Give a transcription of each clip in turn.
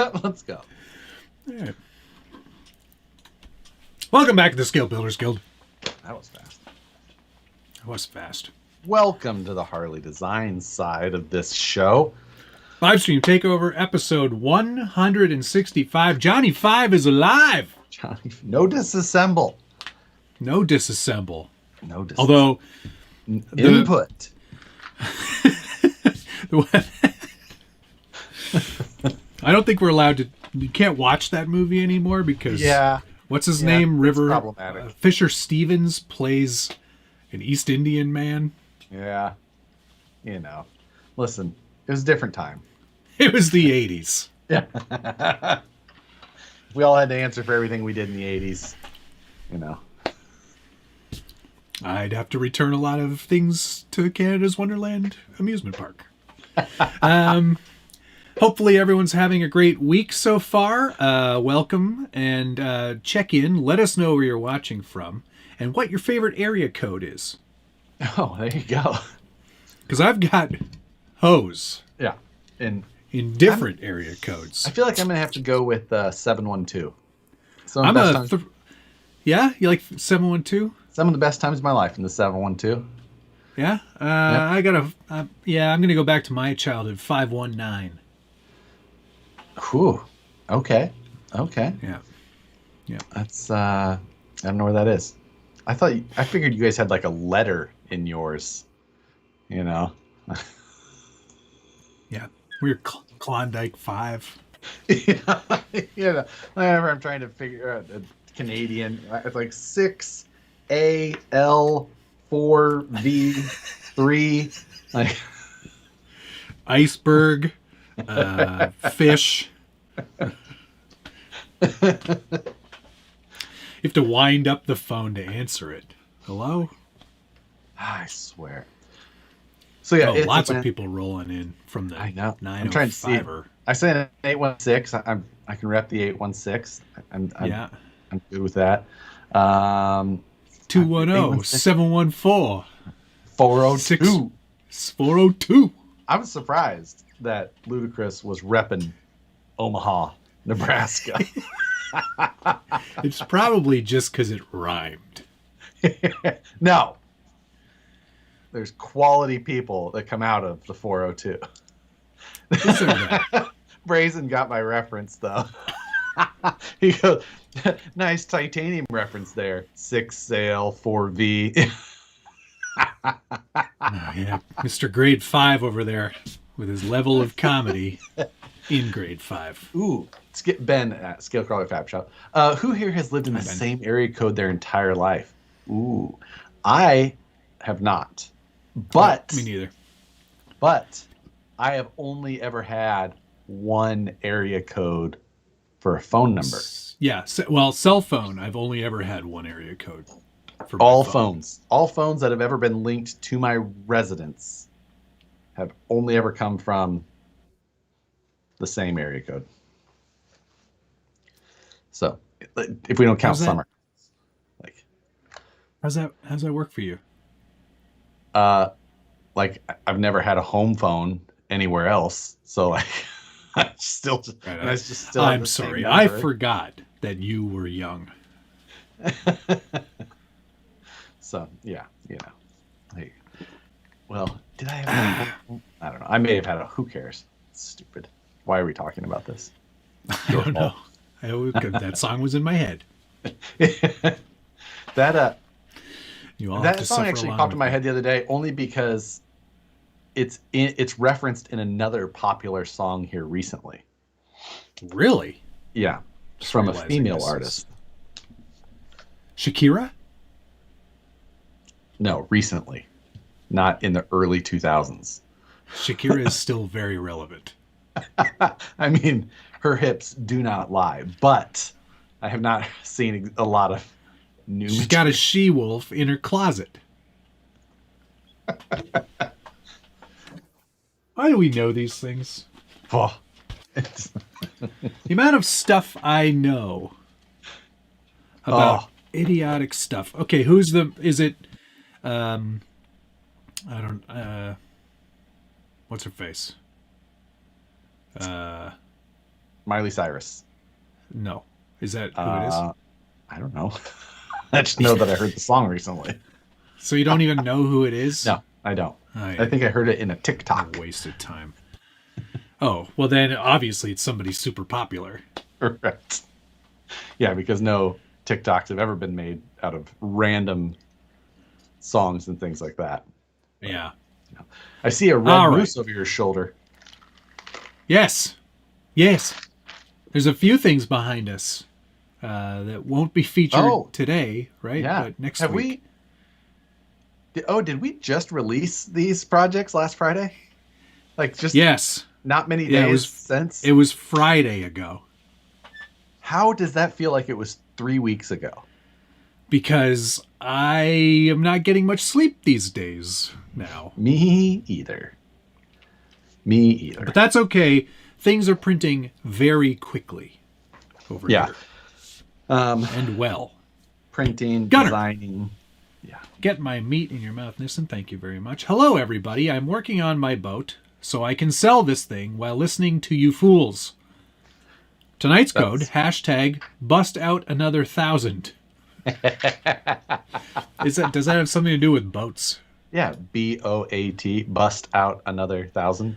Let's go. All right. Welcome back to the Scale Builders Guild. That was fast. That was fast. Welcome to the Harley Design side of this show. Live stream takeover episode 165. Johnny 5 is alive. Johnny, no disassemble. No disassemble. No disassemble. Although input. I don't think we're allowed to. You can't watch that movie anymore because what's his name? River problematic. Fisher Stevens plays an East Indian man. Yeah, listen, it was a different time. It was the 80s. Yeah, we all had to answer for everything we did in the 80s. I'd have to return a lot of things to Canada's Wonderland amusement park. Hopefully everyone's having a great week so far. Welcome and check in. Let us know where you're watching from and what your favorite area code is. Oh, there you go. Because I've got hose. Yeah. In different area codes. I feel like I'm going to have to go with 712. Yeah? You like 712? Some of the best times of my life in the 712. Yeah? Yep. I'm going to go back to my childhood, 519. Whew. Okay. Yeah. That's, I don't know where that is. I figured you guys had like a letter in yours, Yeah. We're Klondike 5. Whenever I'm trying to figure out a Canadian, it's like 6AL4V3. Like iceberg, fish. You have to wind up the phone to answer it. Hello? I swear. So yeah, lots of people rolling in from the I know. 905. I'm trying to see. I said an 816. I can rep the 816. I'm good with that. 210-714. 402. 402. I was surprised that Ludacris was repping Omaha, Nebraska. It's probably just because it rhymed. No. There's quality people that come out of the 402. Brazen got my reference, though. He goes, nice titanium reference there. 6AL4V. Yeah, Mr. Grade 5 over there with his level of comedy in Grade 5. Ooh, skip Ben at Scale Crawler Fab Shop. Who here has lived in the same area code their entire life? Ooh, I have not. But me neither. But I have only ever had one area code for a phone number. Yeah, well, cell phone. I've only ever had one area code for all phone. phones. All phones that have ever been linked to my residence have only ever come from the same area code. So, if we don't count summer, like, how's that work for you? Like I've never had a home phone anywhere else, so like I still. I'm sorry, I forgot that you were young. So yeah, like, well, did I have? I don't know. I may have had a. Who cares? It's stupid. Why are we talking about this? I don't know. That song was in my head. That that song actually popped in my head the other day only because it's referenced in another popular song here recently. Really? Yeah, from a female artist. Shakira? No, recently, not in the early 2000s. Shakira is still very relevant. I mean, her hips do not lie, but I have not seen a lot of new. She's got a she-wolf in her closet. Why do we know these things? Oh. The amount of stuff I know about idiotic stuff. Okay, is it I don't what's her face? Miley Cyrus. No. Is that who it is? I don't know. I just know that I heard the song recently. So you don't even know who it is? No, I don't. I think I heard it in a TikTok. Wasted time. Oh, well then obviously it's somebody super popular. Correct. Yeah, because no TikToks have ever been made out of random songs and things like that. Yeah. I see a red moose over your shoulder. Yes. Yes. There's a few things behind us that won't be featured today, right? Yeah. But next week. Did we just release these projects last Friday? Like just not many days since? It was Friday ago. How does that feel like it was 3 weeks ago? Because I am not getting much sleep these days now. Me either. But that's okay. Things are printing very quickly over here. And well. Printing, Gunner. designing. Yeah. Get my meat in your mouth, Nissen. Thank you very much. Hello, everybody. I'm working on my boat so I can sell this thing while listening to you fools. Tonight's code, hashtag bust out another 1,000. Does that have something to do with boats? Yeah, BOAT, bust out another 1,000.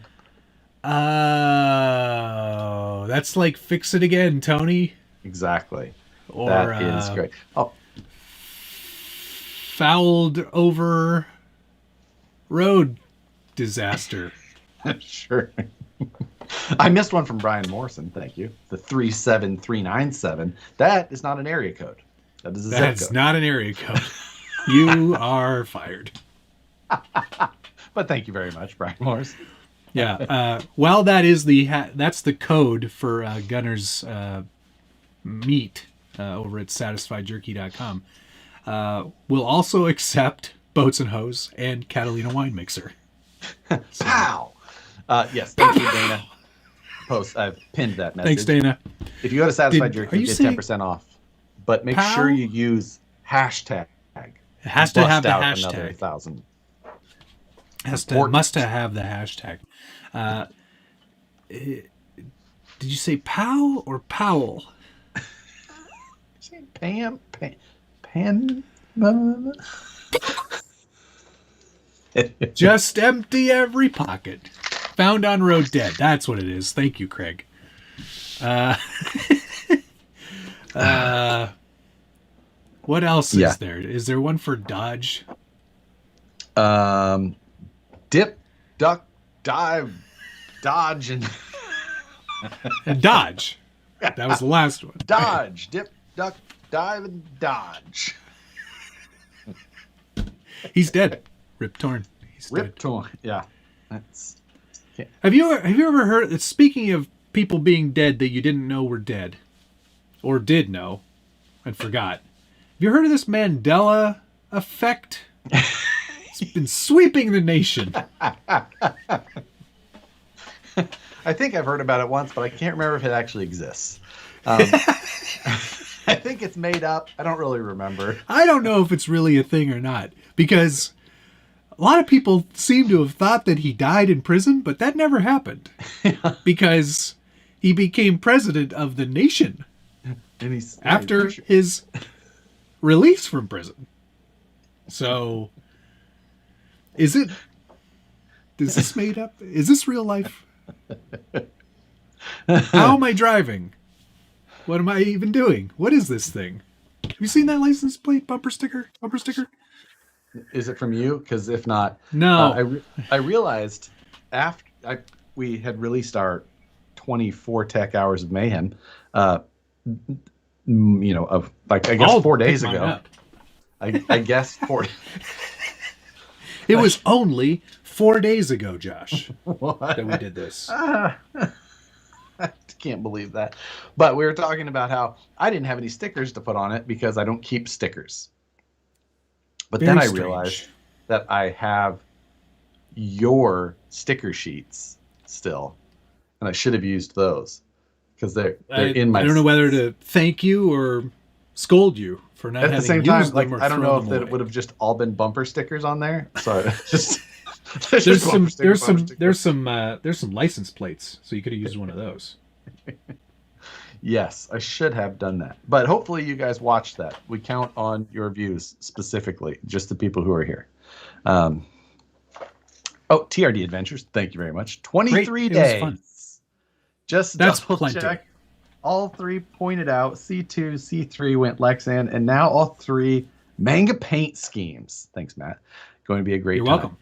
Oh, that's like fix it again, Tony. Exactly. Or, that is great. Oh, fouled over road disaster. Sure. I missed one from Brian Morrison. Thank you. The 37397. That is not an area code. That is a zip code. That's not an area code. You are fired. But thank you very much, Brian Morrison. Yeah. Well, that is that's the code for Gunner's meat over at satisfiedjerky.com. We'll also accept Boats and Hose and Catalina Wine Mixer. So, Pow! Yes, thank you, Dana. I've pinned that message. Thanks, Dana. If you go to Satisfied Jerky, you get 10% off. But make sure you use hashtag. It has to have the hashtag. Another 1,000. Must have the hashtag. Did you say Pow or Powell? Pam? Just empty every pocket. Found on road dead. That's what it is. Thank you, Craig. What else is there? Is there one for Dodge? Dip, duck, dive, dodge, and Dodge. That was the last one. Dodge, dip, duck, dive, and dodge. He's dead. Rip Torn. He's Rip dead. Torn. Yeah. That's. Yeah. Have you ever heard that, speaking of people being dead that you didn't know were dead, or did know and forgot? Have you heard of this Mandela effect? It's been sweeping the nation. I think I've heard about it once, but I can't remember if it actually exists. I think it's made up. I don't really remember. I don't know if it's really a thing or not, because a lot of people seem to have thought that he died in prison, but that never happened. Because he became president of the nation after his release from prison. So, is this made up? Is this real life? How am I driving? What am I even doing? What is this thing? Have you seen that license plate bumper sticker? Is it from you? Because if not, no. I realized after we had released our 24 Tech Hours of Mayhem, of like I guess 4 days ago. I guess 4. It was only 4 days ago, Josh, that we did this. I can't believe that. But we were talking about how I didn't have any stickers to put on it because I don't keep stickers. But then I realized that I have your sticker sheets still, and I should have used those because they're in my. I don't know whether to thank you or scold you for not having used them. At the same time, like I don't know if it would have just all been bumper stickers on there. So just there's some license plates, so you could have used one of those. Yes, I should have done that. But hopefully you guys watched that. We count on your views specifically, just the people who are here. TRD Adventures, thank you very much. 23 Great. It days. was fun. Just That's double plenty. check. All three pointed out. C2, C3 went Lexan, and now all three manga paint schemes. Thanks, Matt. Going to be a great You're time.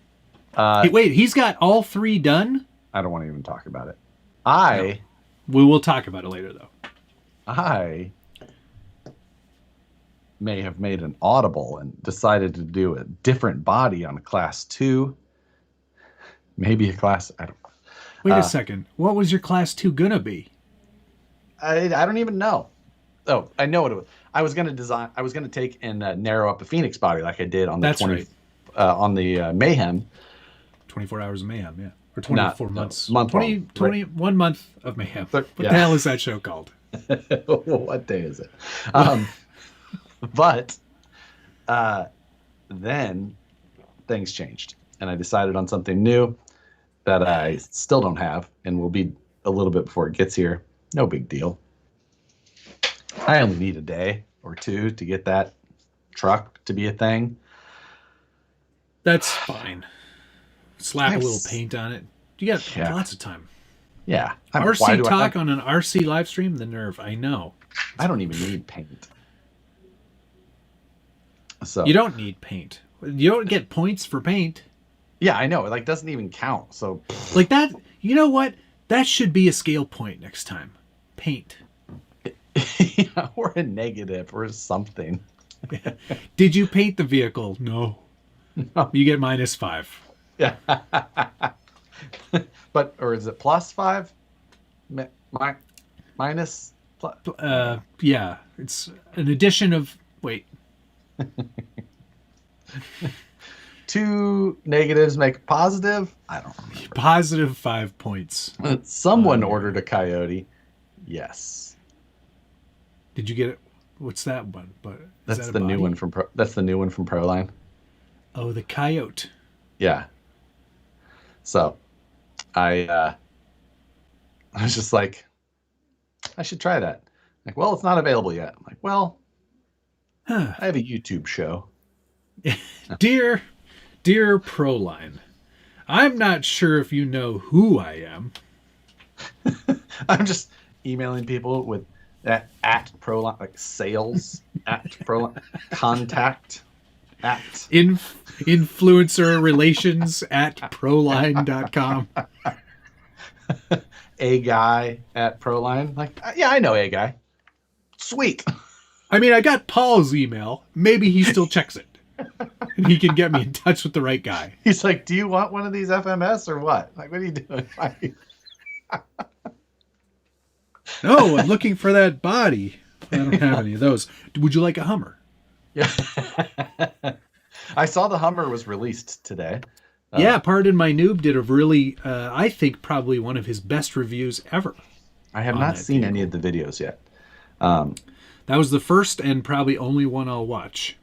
welcome. Wait, he's got all three done? I don't want to even talk about it. No. We will talk about it later, though. I may have made an audible and decided to do a different body on a class 2. Maybe a class... I don't know. Wait a second. What was your class 2 gonna be? I don't even know. Oh, I know what it was. I was going to take and narrow up a Phoenix body like I did on the on the Mayhem. 24 Hours of Mayhem, yeah. Or 24 months. Month 21 month of Mayhem. What yeah. the hell is that show called? What day is it? But then things changed, and I decided on something new that I still don't have, and will be a little bit before it gets here. No big deal. I only need a day or two to get that truck to be a thing. That's fine. Slap a little paint on it. You got lots of time. Yeah. RC talk on an RC live stream? The nerve. I know. I don't even need paint. So you don't need paint. You don't get points for paint. Yeah, I know. It like doesn't even count. So like that. You know what? That should be a scale point next time. Paint. Yeah, or a negative or something. Did you paint the vehicle? No. You get -5. Yeah. But, or is it +5? Minus? Yeah. It's an addition of, wait. 2 negatives make a positive? I don't remember. +5 points. Someone ordered a Coyote. Yes. Did you get it? What's that one? But that's the new one from that's the new one from Proline. Oh, the Coyote. Yeah. So, I was just like, I should try that. Like, well, it's not available yet. I'm like, well, I have a YouTube show. Dear Proline, I'm not sure if you know who I am. I'm just emailing people with that at Proline, like sales at Proline, contact at influencer relations at proline.com. A guy at Proline. Like, yeah, I know a guy. Sweet. I mean, I got Paul's email. Maybe he still checks it. And he can get me in touch with the right guy. He's like, do you want one of these FMS or what? Like, what are you doing? No, I'm looking for that body. I don't have any of those. Would you like a Hummer? Yeah. I saw the Hummer was released today. Yeah, Pardon My Noob did a really, I think, probably one of his best reviews ever. I have not seen any of the videos yet. That was the first and probably only one I'll watch.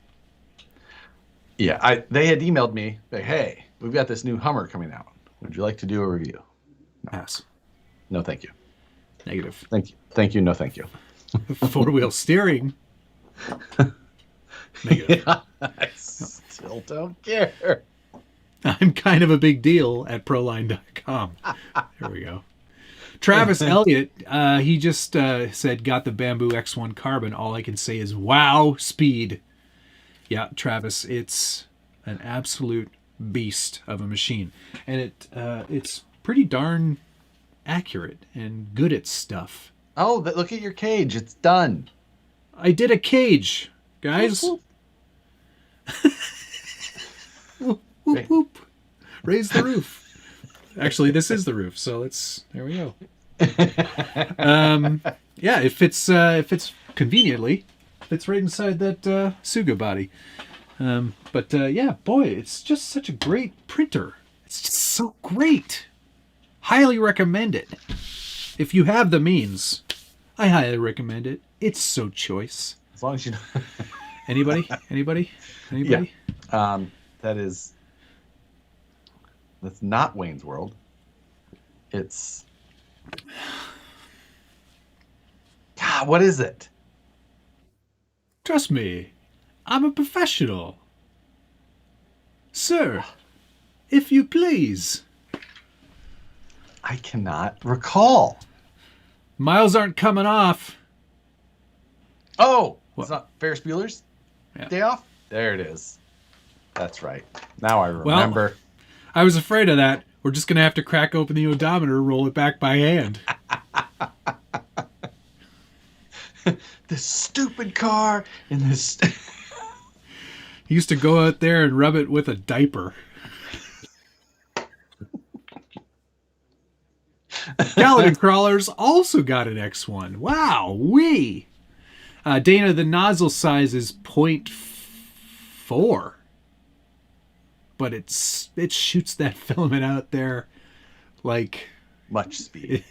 Yeah, they had emailed me, like, hey, we've got this new Hummer coming out. Would you like to do a review? No. Pass. No, thank you. Negative. Thank you. Thank you. No, thank you. 4-wheel steering. Negative. Yeah, I still don't care. I'm kind of a big deal at proline.com. There we go. Travis Elliott, he just said, got the Bamboo X1 Carbon. All I can say is, wow, speed. Yeah, Travis, it's an absolute beast of a machine. And it's pretty darn accurate and good at stuff. Oh, look at your cage. It's done. I did a cage, guys. Whoop, whoop. Whoop, whoop. Raise the roof. Actually, this is the roof, so there we go. Yeah, it fits conveniently. Fits right inside that Suga body. But yeah, boy, it's just such a great printer. It's just so great. Highly recommend it. If you have the means, I highly recommend it. It's so choice. As long as you know. Anybody? Yeah. That's not Wayne's World. It's... God, What is it? Trust me, I'm a professional. Sir, if you please. I cannot recall. Miles aren't coming off. Oh, What? it's not Ferris Bueller's Yeah. Day Off? There it is. That's right. Now I remember. Well, I was afraid of that. We're just going to have to crack open the odometer, roll it back by hand. This stupid car in this. He used to go out there and rub it with a diaper. Paladin Crawlers also got an X1. Wow, wee! Dana, the nozzle size is 0.4. But it shoots that filament out there like... Much speed.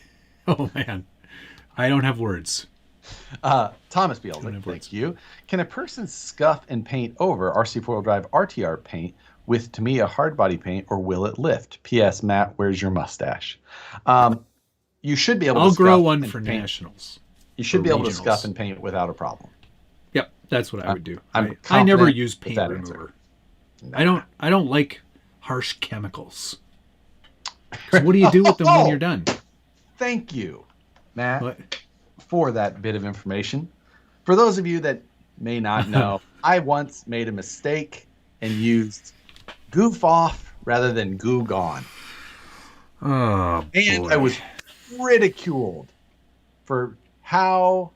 Oh, man. I don't have words. Thomas Bealdick, thank you. Can a person scuff and paint over RC four-wheel drive RTR paint with Tamiya hard body paint, or will it lift? P.S. Matt, where's your mustache? You should be able to I'll scuff grow one and for paint. nationals. You should or be able to regionals. scuff and paint without a problem. Yep, that's what I would do. I'm I never confident use with paint that remover. answer. I don't like harsh chemicals. So what do you do with them when you're done? Thank you, Matt, What? for that bit of information. For those of you that may not know, I once made a mistake and used goof off rather than goo gone. Oh, And boy. I was ridiculed for how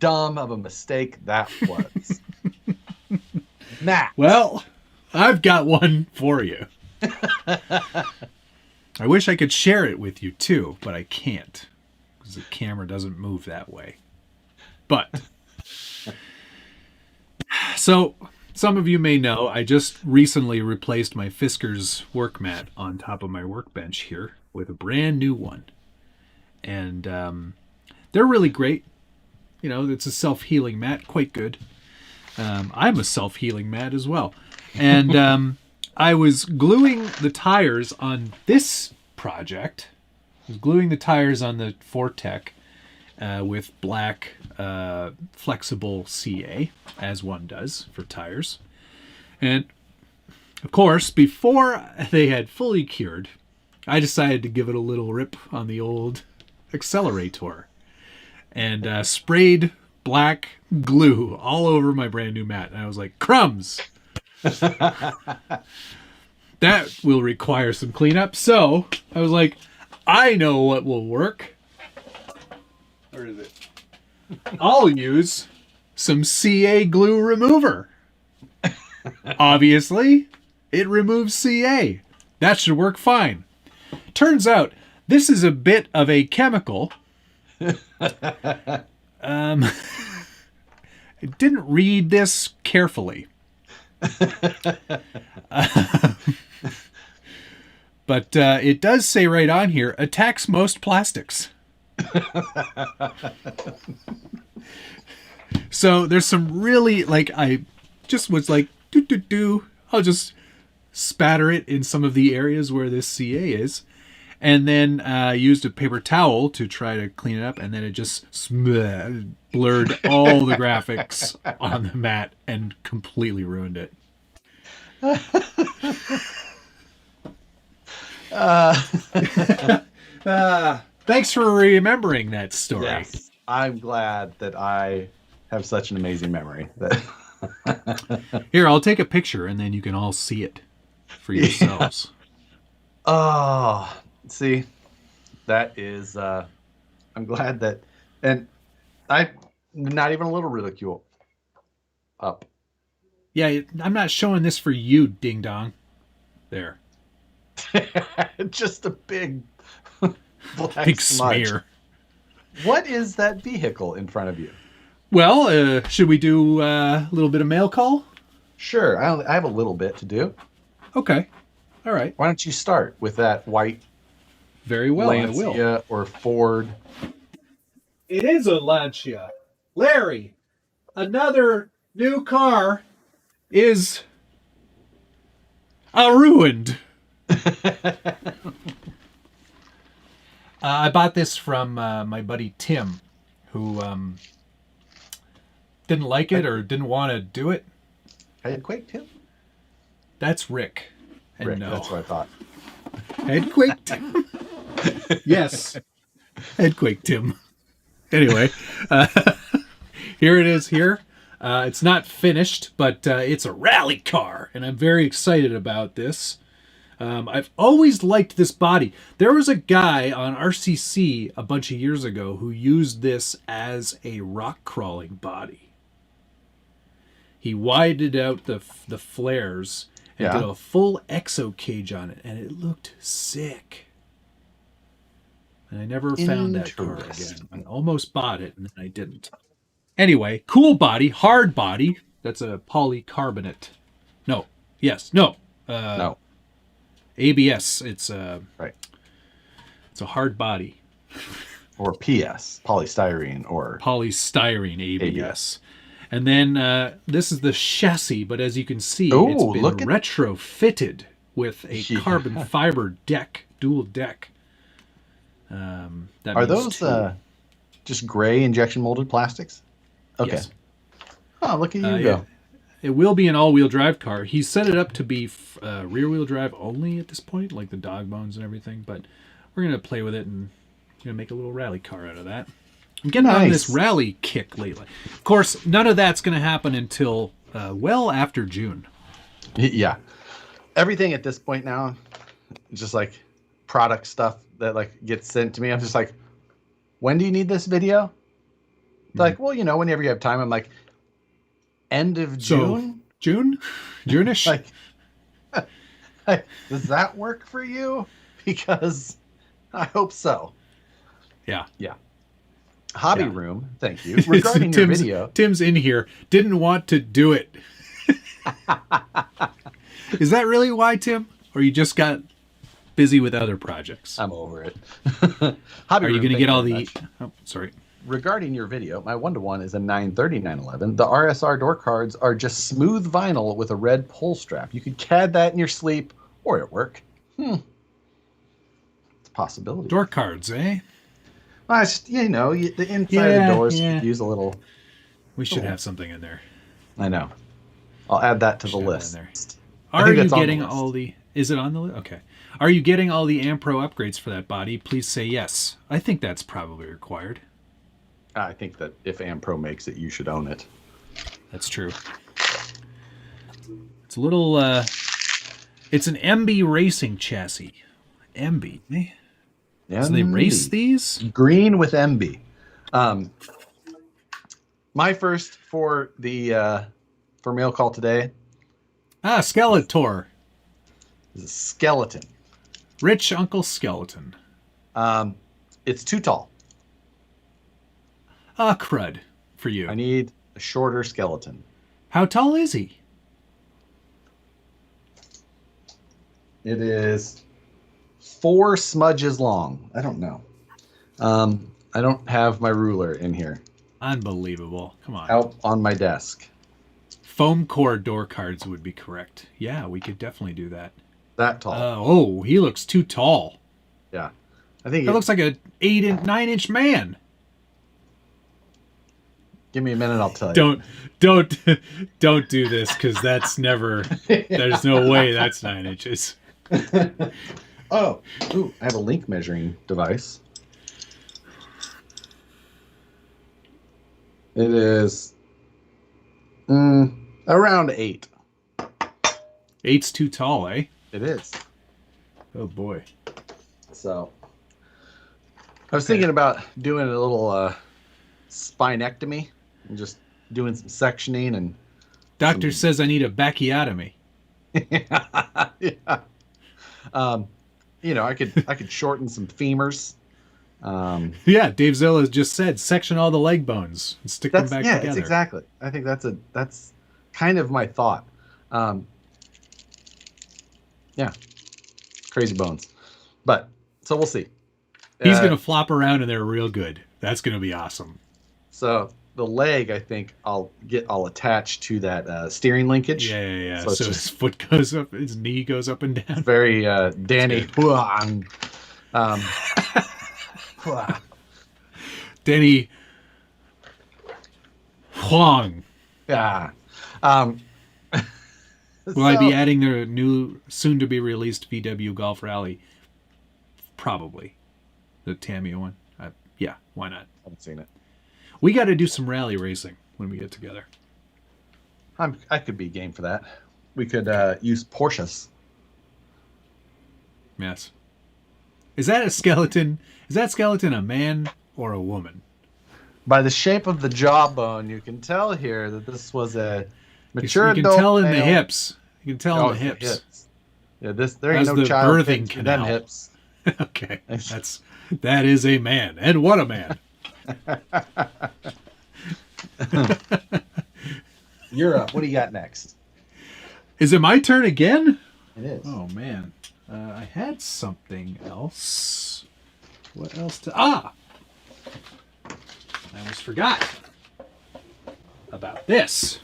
dumb of a mistake that was. Matt. Well, I've got one for you. I wish I could share it with you too, but I can't because the camera doesn't move that way. But so some of you may know I just recently replaced my Fiskars work mat on top of my workbench here with a brand new one. And they're really great. You know, it's a self-healing mat, quite good. I'm a self-healing mat as well. And I was gluing the tires on this project. I was gluing the tires on the Fortec with black flexible CA, as one does for tires. And, of course, before they had fully cured, I decided to give it a little rip on the old accelerator and sprayed black glue all over my brand new mat. And I was like, crumbs! That will require some cleanup. So I was like, I know what will work. Where is it? I'll use some CA glue remover. Obviously, it removes CA. That should work fine. Turns out, this is a bit of a chemical. I didn't read this carefully. But it does say right on here, attacks most plastics. So there's some really, like, I just was like, I'll just spatter it in some of the areas where this CA is. And then used a paper towel to try to clean it up. And then it just blurred all the graphics on the mat and completely ruined it. Thanks for remembering that story. Yes, I'm glad that I have such an amazing memory. Here, I'll take a picture and then you can all see it for yourselves. Oh, see, that is, I'm glad that, and I, not even a little ridicule up. Yeah, I'm not showing this for you, ding dong. There. Just a big black Big smudge. smear. What is that vehicle in front of you? Well, should we do a little bit of mail call? Sure, I have a little bit to do. Okay. All right. Why don't you start with that white Very well, I will. Lancia or Ford? It is a Lancia. Larry, another new car is ruined. I bought this from my buddy Tim, who didn't like it or didn't want to do it. Headquake, Tim? That's Rick. And Rick, no. that's what I thought. Headquake Tim. Yes. Headquake Tim. Anyway, here it is here. It's not finished, but it's a rally car, and I'm very excited about this. I've always liked this body. There was a guy on RCC a bunch of years ago who used this as a rock crawling body. He widened out the flares and did a full exo cage on it, and it looked sick. And I never found that car again. I almost bought it, and then I didn't. Anyway, cool body, hard body. That's a polycarbonate. No. Yes. No. No. ABS. It's right. It's a hard body. Or PS, polystyrene, or polystyrene ABS. And then this is the chassis, but as you can see, it's been retrofitted with a carbon fiber deck, dual deck. Are those just gray injection molded plastics? Okay. Yes. Oh, look at you go. It will be an all-wheel drive car. He set it up to be rear-wheel drive only at this point, like the dog bones and everything. But we're going to play with it and make a little rally car out of that. I'm getting on this rally kick lately. Of course, none of that's going to happen until well after June. Yeah. Everything at this point now, just like product stuff that like gets sent to me, I'm just like, when do you need this video? Like, well, whenever you have time. I'm like, end of June? June-ish? like, does that work for you? Because I hope so. Yeah. Hobby room, thank you. Regarding your video. Tim's in here, didn't want to do it. Is that really why, Tim? Or you just got busy with other projects? I'm over it. Are you going to get all the... Oh, sorry. Regarding your video, my 1-to-1 is a 930-911. The RSR door cards are just smooth vinyl with a red pull strap. You could CAD that in your sleep or at work. It's a possibility. Door cards, eh? Well, the inside of the doors could use a little... We should have something in there. I know. I'll add that to the list. Are you getting all the... Is it on the list? Okay. Are you getting all the Ampro upgrades for that body? Please say yes. I think that's probably required. I think that if Ampro makes it, you should own it. That's true. It's a little... it's an MB racing chassis. MB, eh? So they race these? Green with MB. My first for the for mail call today. Skeletor. Is a skeleton. Rich Uncle Skeleton. It's too tall. Crud for you. I need a shorter skeleton. How tall is he? It is 4 smudges long. I don't know. I don't have my ruler in here. Unbelievable. Come on. Out on my desk. Foam core door cards would be correct. Yeah, we could definitely do that. That tall. He looks too tall. Yeah. I think it looks like a 9-inch man. Give me a minute, I'll tell you. Don't do this, because that's never... There's no way that's 9 inches. I have a link measuring device. It is around 8. 8's too tall, eh? It is. Oh boy. So I was thinking about doing a little spinectomy and just doing some sectioning and doctor says I need a bacchiotomy. Yeah. I could shorten some femurs. Yeah, Dave Zilla just said section all the leg bones and stick them back together. Yeah, exactly. I think that's kind of my thought. Yeah, crazy bones, but so we'll see. He's gonna flop around in there real good. That's gonna be awesome. So the leg, I think I'll attach to that steering linkage. Yeah. So his foot goes up, his knee goes up and down. Very Danny. Danny Huang. Yeah. Um, Will I be adding the new, soon-to-be-released VW Golf Rally? Probably. The Tamiya one. Yeah, why not? I haven't seen it. We got to do some rally racing when we get together. I could be game for that. We could use Porsches. Yes. Is that a skeleton? Is that skeleton a man or a woman? By the shape of the jawbone, you can tell here that this was a mature You can adult tell in male. the hips. You can tell in the It's hips. Yeah, there ain't How's no the child birthing fitting through them canal? hips. Okay, that is a man, and what a man! You're up. What do you got next? Is it my turn again? It is. Oh man, I had something else. What else to? I almost forgot about this.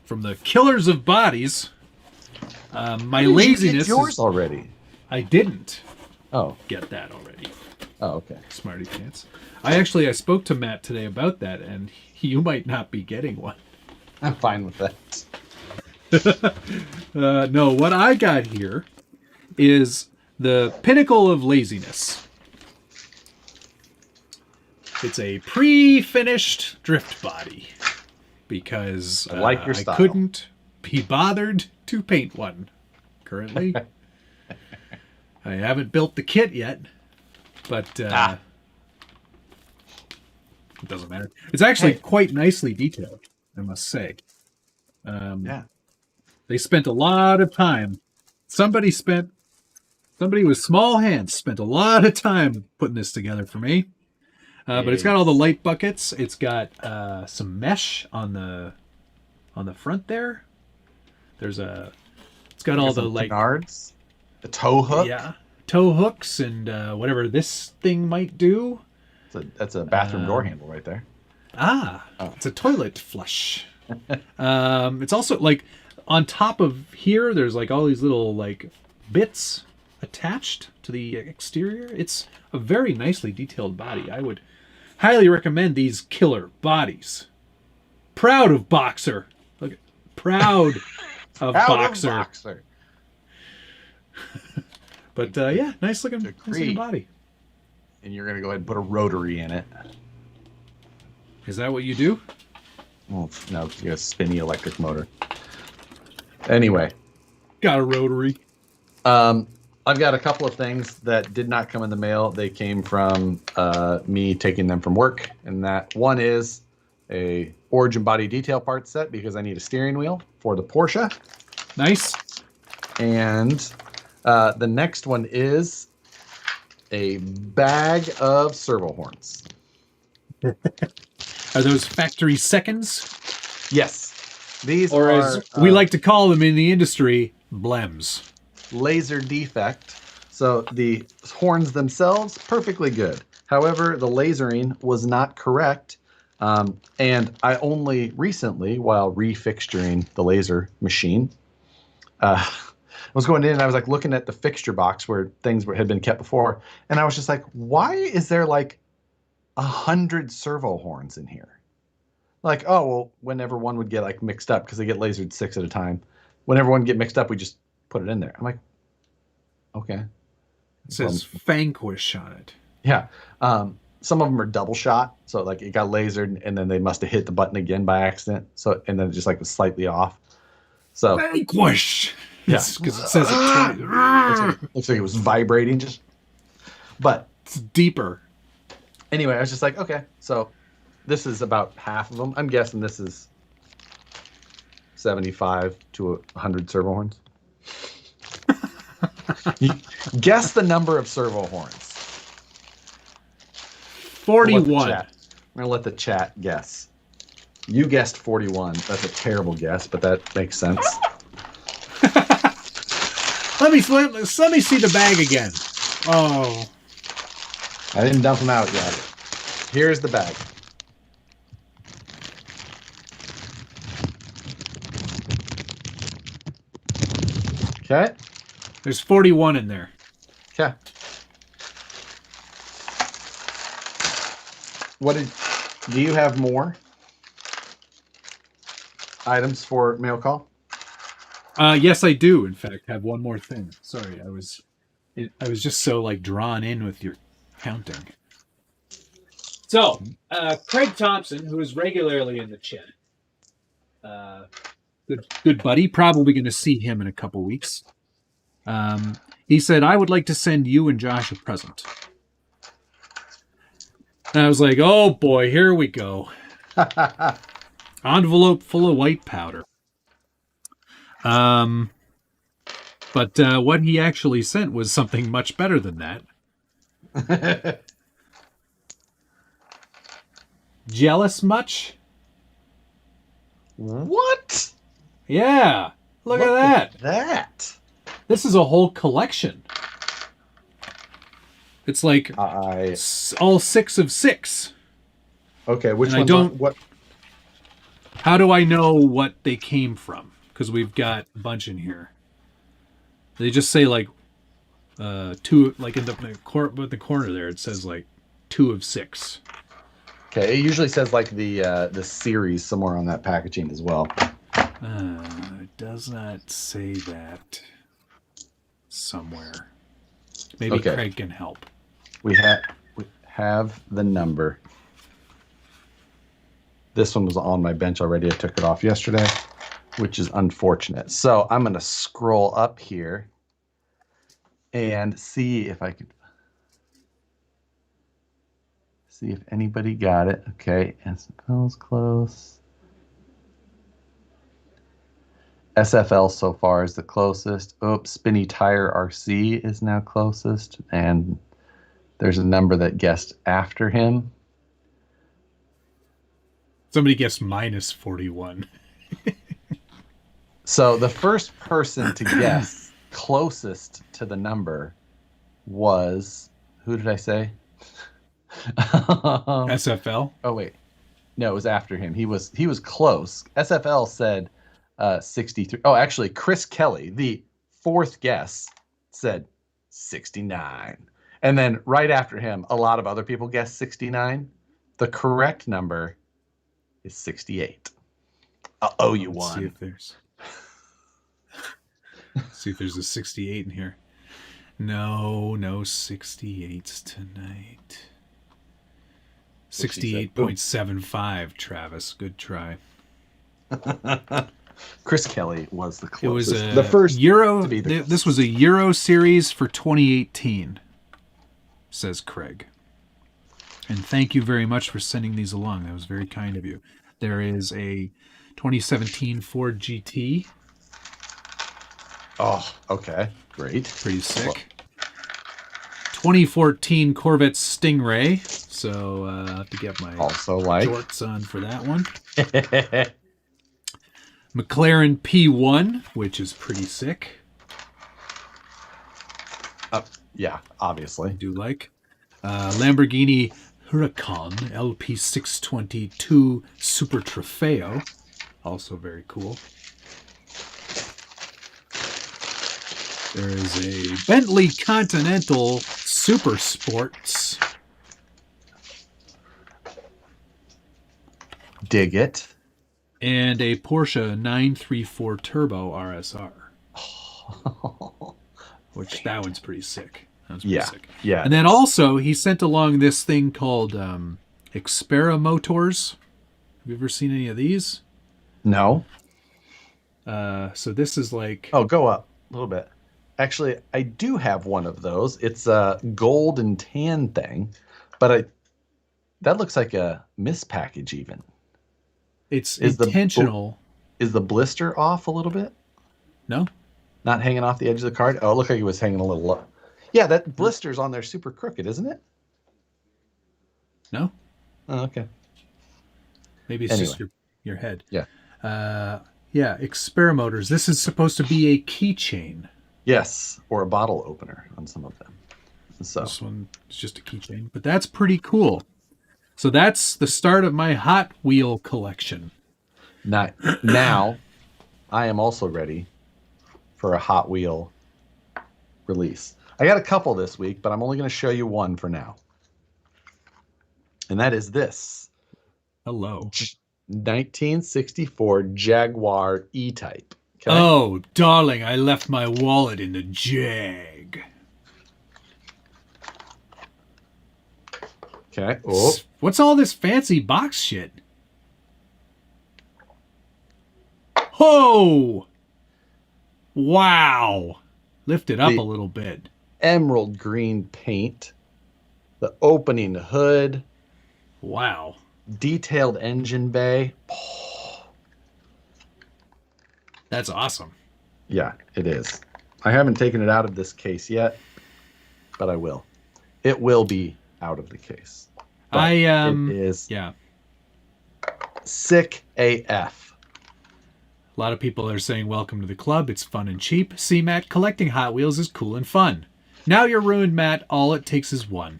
From the Killers of Bodies. My laziness. You get yours already. I didn't. Oh, get that already. Oh, okay. Smarty pants. I spoke to Matt today about that, and you might not be getting one. I'm fine with that. No, what I got here is the pinnacle of laziness. It's a pre-finished drift body because I like your style. I couldn't be bothered to paint one currently. I haven't built the kit yet, but it doesn't matter. It's actually quite nicely detailed, I must say. Yeah. They spent a lot of time. Somebody with small hands spent a lot of time putting this together for me. But it's got all the light buckets. It's got some mesh on the front there. It's got all the like canards, the tow hook. Yeah, tow hooks and whatever this thing might do. That's a bathroom door handle right there. It's a toilet flush. It's also like on top of here. There's like all these little like bits attached to the exterior. It's a very nicely detailed body. I would highly recommend these killer bodies. Proud of Boxer. Look, proud of Boxer. But yeah, nice looking body. And you're gonna go ahead and put a rotary in it. Is that what you do? Well, no, you got a spinny electric motor. Anyway, got a rotary. I've got a couple of things that did not come in the mail. They came from me taking them from work, and that one is a origin body detail part set because I need a steering wheel for the Porsche. Nice. And the next one is a bag of servo horns. Are those factory seconds? Yes. These or are, as we like to call them in the industry, blems. Laser defect. So the horns themselves, perfectly good. However, the lasering was not correct. And I only recently, while refixturing the laser machine, I was going in and I was like looking at the fixture box where things had been kept before. And I was just like, why is there like 100 servo horns in here? Like, oh, well, whenever one would get like mixed up, because they get lasered 6 at a time. Whenever one get mixed up, we just put it in there. I'm like, okay. It says Vanquish on it. Yeah. Some of them are double shot. So like it got lasered and then they must have hit the button again by accident. So, and then it just like was slightly off. So Vanquish. Yeah. Because it says it twice. Looks like it was vibrating just, but it's deeper. Anyway, I was just like, okay, so this is about half of them. I'm guessing this is 75 to 100 servo horns. Guess the number of servo horns. 41. I'm going to let the chat guess. You guessed 41. That's a terrible guess, but that makes sense. Let me see the bag again. Oh. I didn't dump them out yet. Here's the bag. Okay. There's 41 in there. Okay. Do you have more? items for mail call? Yes, I do. In fact, have one more thing. Sorry, I was just so like drawn in with your counting. So, Craig Thompson, who is regularly in the chat, good buddy, probably going to see him in a couple weeks. He said, "I would like to send you and Josh a present." And I was like, "Oh boy, here we go." Envelope full of white powder. But what he actually sent was something much better than that. Jealous much? What? Yeah. Look at that. This is a whole collection. It's like all 6 of 6. Okay, which one? What? How do I know what they came from? Because we've got a bunch in here. They just say like 2, like in the corner there. It says like 2 of 6. Okay, it usually says like the series somewhere on that packaging as well. It does not say that somewhere. Maybe Okay. Craig can help. We have the number. This one was on my bench already. I took it off yesterday, which is unfortunate. So I'm going to scroll up here and see if I could see if anybody got it. Okay, SFL's close. SFL so far is the closest. Oops, Spinny Tire RC is now closest, and there's a number that guessed after him. Somebody guessed minus 41. So the first person to guess closest to the number was, who did I say? SFL? Oh wait, no, it was after him. He was close. SFL said 63. Oh, actually, Chris Kelly, the fourth guess, said 69. And then right after him, a lot of other people guessed 69. The correct number is 68. I'll owe you one. See if there's a 68 in here. No 68s tonight. 68.75, Travis. Good try. Chris Kelly was the closest. It was the first Euro. This was a Euro series for 2018, says Craig. And thank you very much for sending these along. That was very kind of you. There is a 2017 Ford GT. Oh, okay. Great. Pretty sick. 2014 Corvette Stingray. So I have to get my shorts on for that one. McLaren P1, which is pretty sick. Yeah, obviously. I do like. Lamborghini Huracan LP622 Super Trofeo. Also very cool. There is a Bentley Continental Super Sports. Dig it. And a Porsche 934 Turbo RSR. Which that one's pretty sick. That was pretty sick. Yeah. And then also he sent along this thing called Experimotors. Have you ever seen any of these? No. So this is like... Oh, go up a little bit. Actually, I do have one of those. It's a gold and tan thing, but that looks like a mispackage even. It's intentional. Is the blister off a little bit? No. Not hanging off the edge of the card? Oh, it looked like it was hanging a little low. Yeah, that blister's on there super crooked, isn't it? No. Oh, okay. Maybe it's just your head. Yeah. Yeah, Experimotors. This is supposed to be a keychain. Yes, or a bottle opener on some of them. So this one is just a keychain, but that's pretty cool. So that's the start of my Hot Wheel collection. Now I am also ready for a Hot Wheel release. I got a couple this week, but I'm only going to show you one for now. And that is this. Hello. 1964 Jaguar E-Type. Okay? Oh, darling, I left my wallet in the Jag. Okay. Oh, What's all this fancy box shit? Oh! Wow. Lift it up a little bit. emerald green paint. The opening hood. Wow. Detailed engine bay. That's awesome. Yeah, it is. I haven't taken it out of this case yet, but I will. It will be out of the case. But it is sick AF. A lot of people are saying welcome to the club. It's fun and cheap. See, Matt, collecting Hot Wheels is cool and fun. Now you're ruined, Matt. All it takes is one.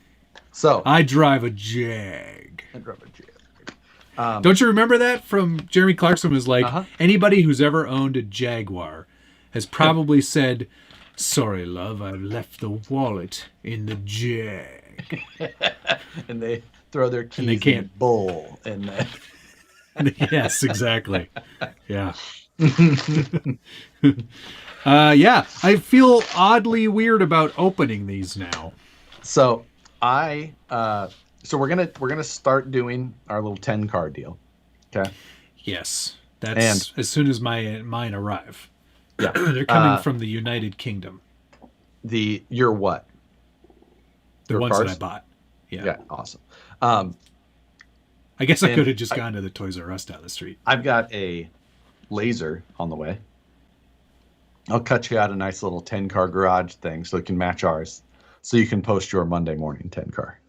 So I drive a Jag. I drive a Jag. Don't you remember that from Jeremy Clarkson? Was like, anybody who's ever owned a Jaguar has probably said, sorry, love, I've left the wallet in the Jag. And they throw their keys in the bowl. And then... Yes, exactly. Yeah. Yeah, I feel oddly weird about opening these now. So so we're gonna start doing our little 10 car deal. Okay. Yes, that's as soon as mine arrive. Yeah, they're coming from the United Kingdom. Your what? The ones that I bought. Yeah. Yeah. Awesome. I guess I could have just gone to the Toys R Us down the street. I've got a laser on the way. I'll cut you out a nice little 10 car garage thing so it can match ours. So you can post your Monday morning 10 car.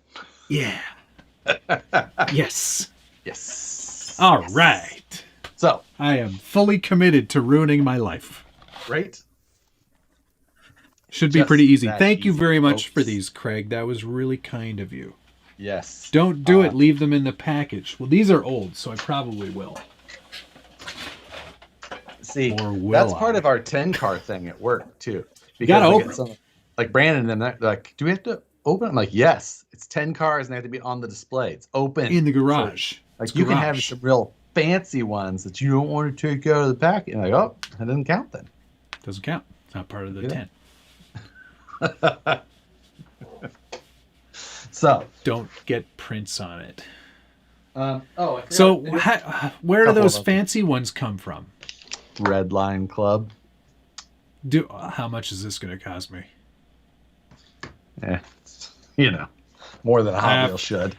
Yeah. Yes. Yes. All right. So I am fully committed to ruining my life. Right? Should be pretty easy. Thank you very much for these, Craig. That was really kind of you. Yes. Don't do it. Leave them in the package. Well, these are old, so I probably will. See, that's part of our 10 car thing at work, too. You got to open them. Like Brandon and them, they're like, do we have to open it? I'm like, yes. It's 10 cars and they have to be on the display. It's open. In the garage. So, you can have some real fancy ones that you don't want to take out of the packet. And like, oh, that doesn't count then. Doesn't count. It's not part of the 10. So don't get prints on it. So where do those fancy ones come from? Red Line Club. How much is this going to cost me? More than a Hot Wheel should.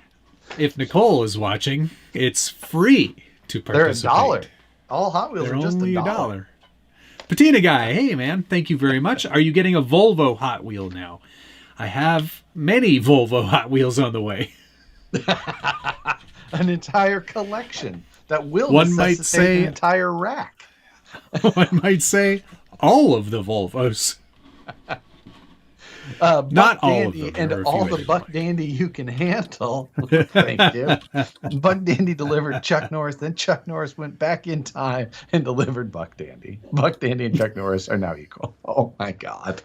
If Nicole is watching, it's free to participate. They're $1. All Hot Wheels are just only $1. Patina Guy, hey man, thank you very much. Are you getting a Volvo Hot Wheel now? I have many Volvo Hot Wheels on the way. An entire collection that will one might say an entire rack. One might say all of the Volvos. Not all of them, and all the Buck Dandy you can handle. Thank you. Buck Dandy delivered Chuck Norris. Then Chuck Norris went back in time and delivered Buck Dandy. Buck Dandy and Chuck Norris are now equal. Oh my God.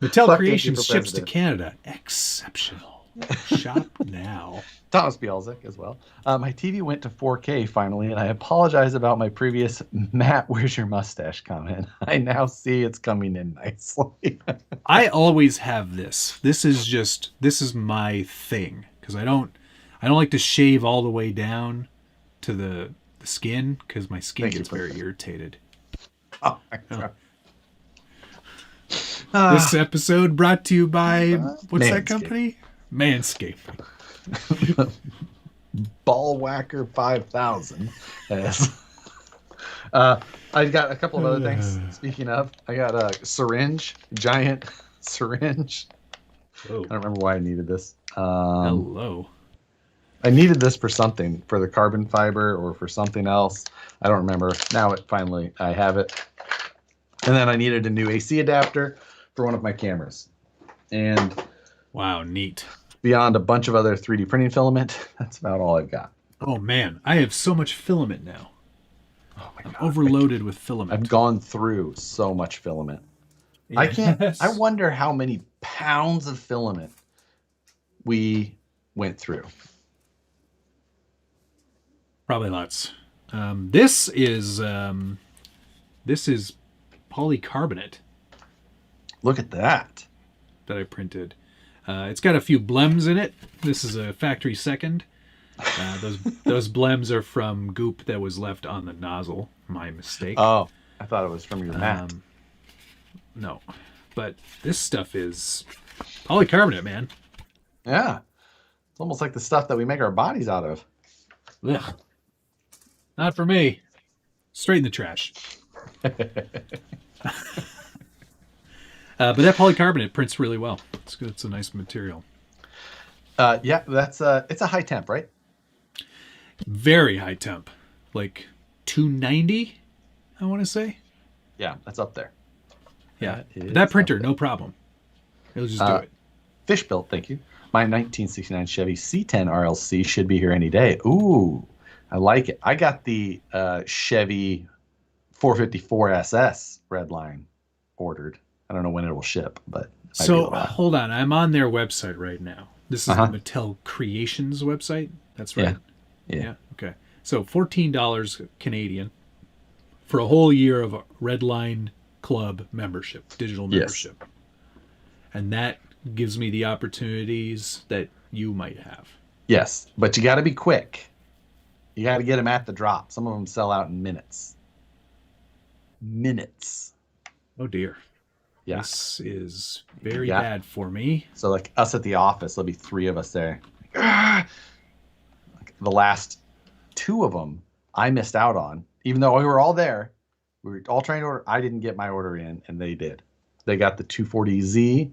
Mattel Creations ships to Canada. Exceptional. Shop now. Thomas Bielzik as well. My TV went to 4K finally, and I apologize about my previous Matt, where's your mustache comment. I now see it's coming in nicely. I always have this. This is my thing because I don't like to shave all the way down to the skin because my skin gets very irritated. Oh my God. This episode brought to you by what's that company? Manscaped. Ball Whacker 5000. Yes. I've got a couple of other things. Speaking of, I got a giant syringe. Oh. I don't remember why I needed this. Hello. I needed this for something, for the carbon fiber or for something else. I don't remember. Now I have it. And then I needed a new AC adapter for one of my cameras. And wow, neat. Beyond a bunch of other 3D printing filament, that's about all I've got. Oh man, I have so much filament now. Oh my God. I'm overloaded with filament. I've gone through so much filament. Yes. I wonder how many pounds of filament we went through. Probably lots. This is polycarbonate Look at that. that I printed. It's got a few blems in it. This is a factory second. Those blems are from goop that was left on the nozzle. My mistake. Oh, I thought it was from your mat. No, but this stuff is polycarbonate, man. Yeah. It's almost like the stuff that we make our bodies out of. Ugh. Not for me. Straight in the trash. But that polycarbonate prints really well. It's good. It's a nice material. Yeah, it's a high temp, right? Very high temp. Like 290, I want to say. Yeah, that's up there. Yeah. That printer, no problem. It'll just do it. Fish built, thank you. My 1969 Chevy C10 RLC should be here any day. Ooh, I like it. I got the Chevy 454 SS Redline ordered. I don't know when it will ship, but so hold on. I'm on their website right now. This is the Mattel Creations website. That's right. Yeah. Okay. So $14 Canadian for a whole year of Redline Club membership, digital membership. And that gives me the opportunities that you might have. Yes, but you got to be quick. You got to get them at the drop. Some of them sell out in minutes. Oh dear. Yeah. This is very bad for me. So like us at the office, there'll be 3 of us there. Like the last 2 of them I missed out on, even though we were all there. We were all trying to order. I didn't get my order in, and they did. They got the 240Z,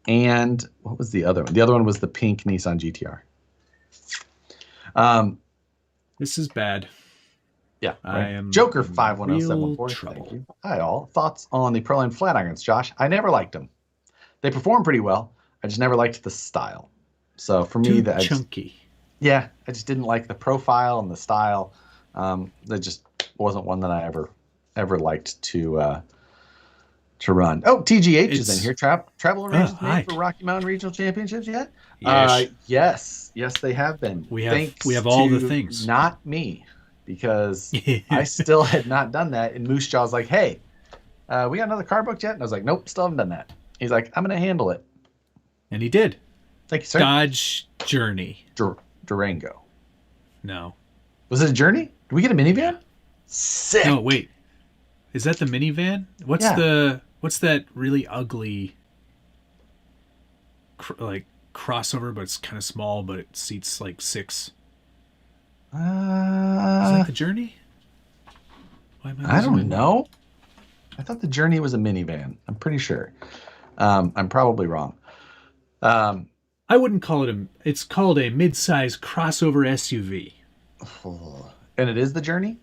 and what was the other one? The other one was the pink Nissan GTR. This is bad. Yeah, right. I am Joker in 51074. Thank you. Hi all. Thoughts on the Proline flat irons, Josh? I never liked them. They perform pretty well. I just never liked the style. So for me, that chunky. I just didn't like the profile and the style. That just wasn't one that I ever liked to run. Oh, TGH is in here. Travel arrangements made for Rocky Mountain Regional Championships yet? Yes, they have been. We have all the things. Not me, because I still had not done that. And Moose Jaw's like, "Hey, we got another car booked yet?" And I was like, "Nope, still haven't done that." He's like, "I'm gonna handle it." And he did. Thank you, sir. Dodge Journey. Durango. No. Was it a Journey? Did we get a minivan? Sick. No, wait. Is that the minivan? What's that really ugly crossover, but it's kind of small, but it seats like 6? Is that the Journey? I don't know. I thought the Journey was a minivan. I'm pretty sure. I'm probably wrong. I wouldn't call it it's called a mid-size crossover SUV. And it is the Journey?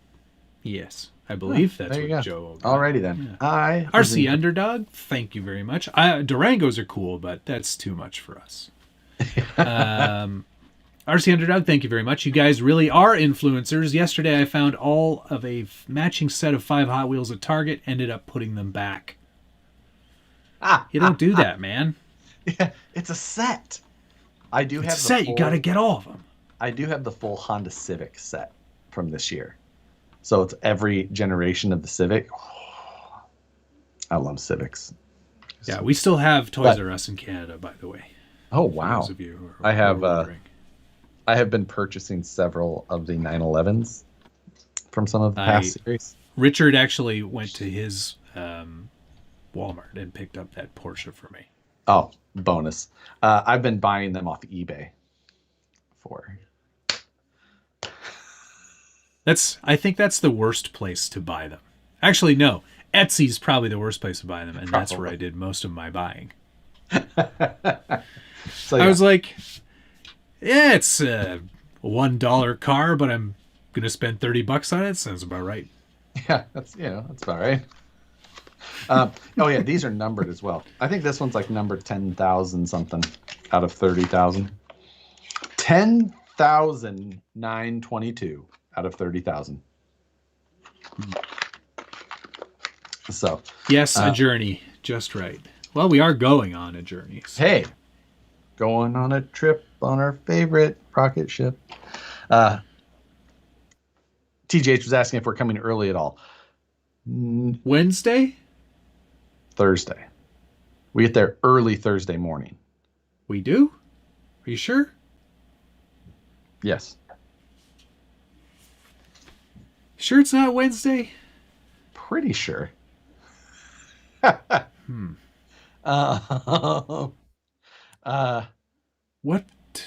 Yes. I believe that's what Joe. Alrighty then. Yeah. RC Underdog, thank you very much. Durangos are cool, but that's too much for us. RC Underdog, thank you very much. You guys really are influencers. Yesterday I found all of a matching set of 5 Hot Wheels at Target, ended up putting them back. You don't do that, man. Yeah, it's a set. I do have a set. You got to get all of them. I do have the full Honda Civic set from this year. So it's every generation of the Civic. Oh, I love Civics. Yeah, we still have Toys R Us in Canada, by the way. Oh, wow. Those of you who I have been purchasing several of the 911s from some of the past series. Richard actually went to his Walmart and picked up that Porsche for me. Oh, bonus. I've been buying them off eBay for... I think that's the worst place to buy them. Actually, no. Etsy's probably the worst place to buy them, and that's where I did most of my buying. So I was like, yeah, it's a $1 car, but I'm going to spend $30 on it. Sounds about right. Yeah, that's about right. Oh yeah, these are numbered as well. I think this one's like number 10,000 something out of 30,000. 10,922 out of 30,000. So yes, a journey, just right. Well, we are going on a journey. So. Hey, going on a trip on our favorite rocket ship. TJH was asking if we're coming early at all. Wednesday? Thursday. We get there early Thursday morning. We do? Are you sure? Yes. Sure it's not Wednesday? Pretty sure. What?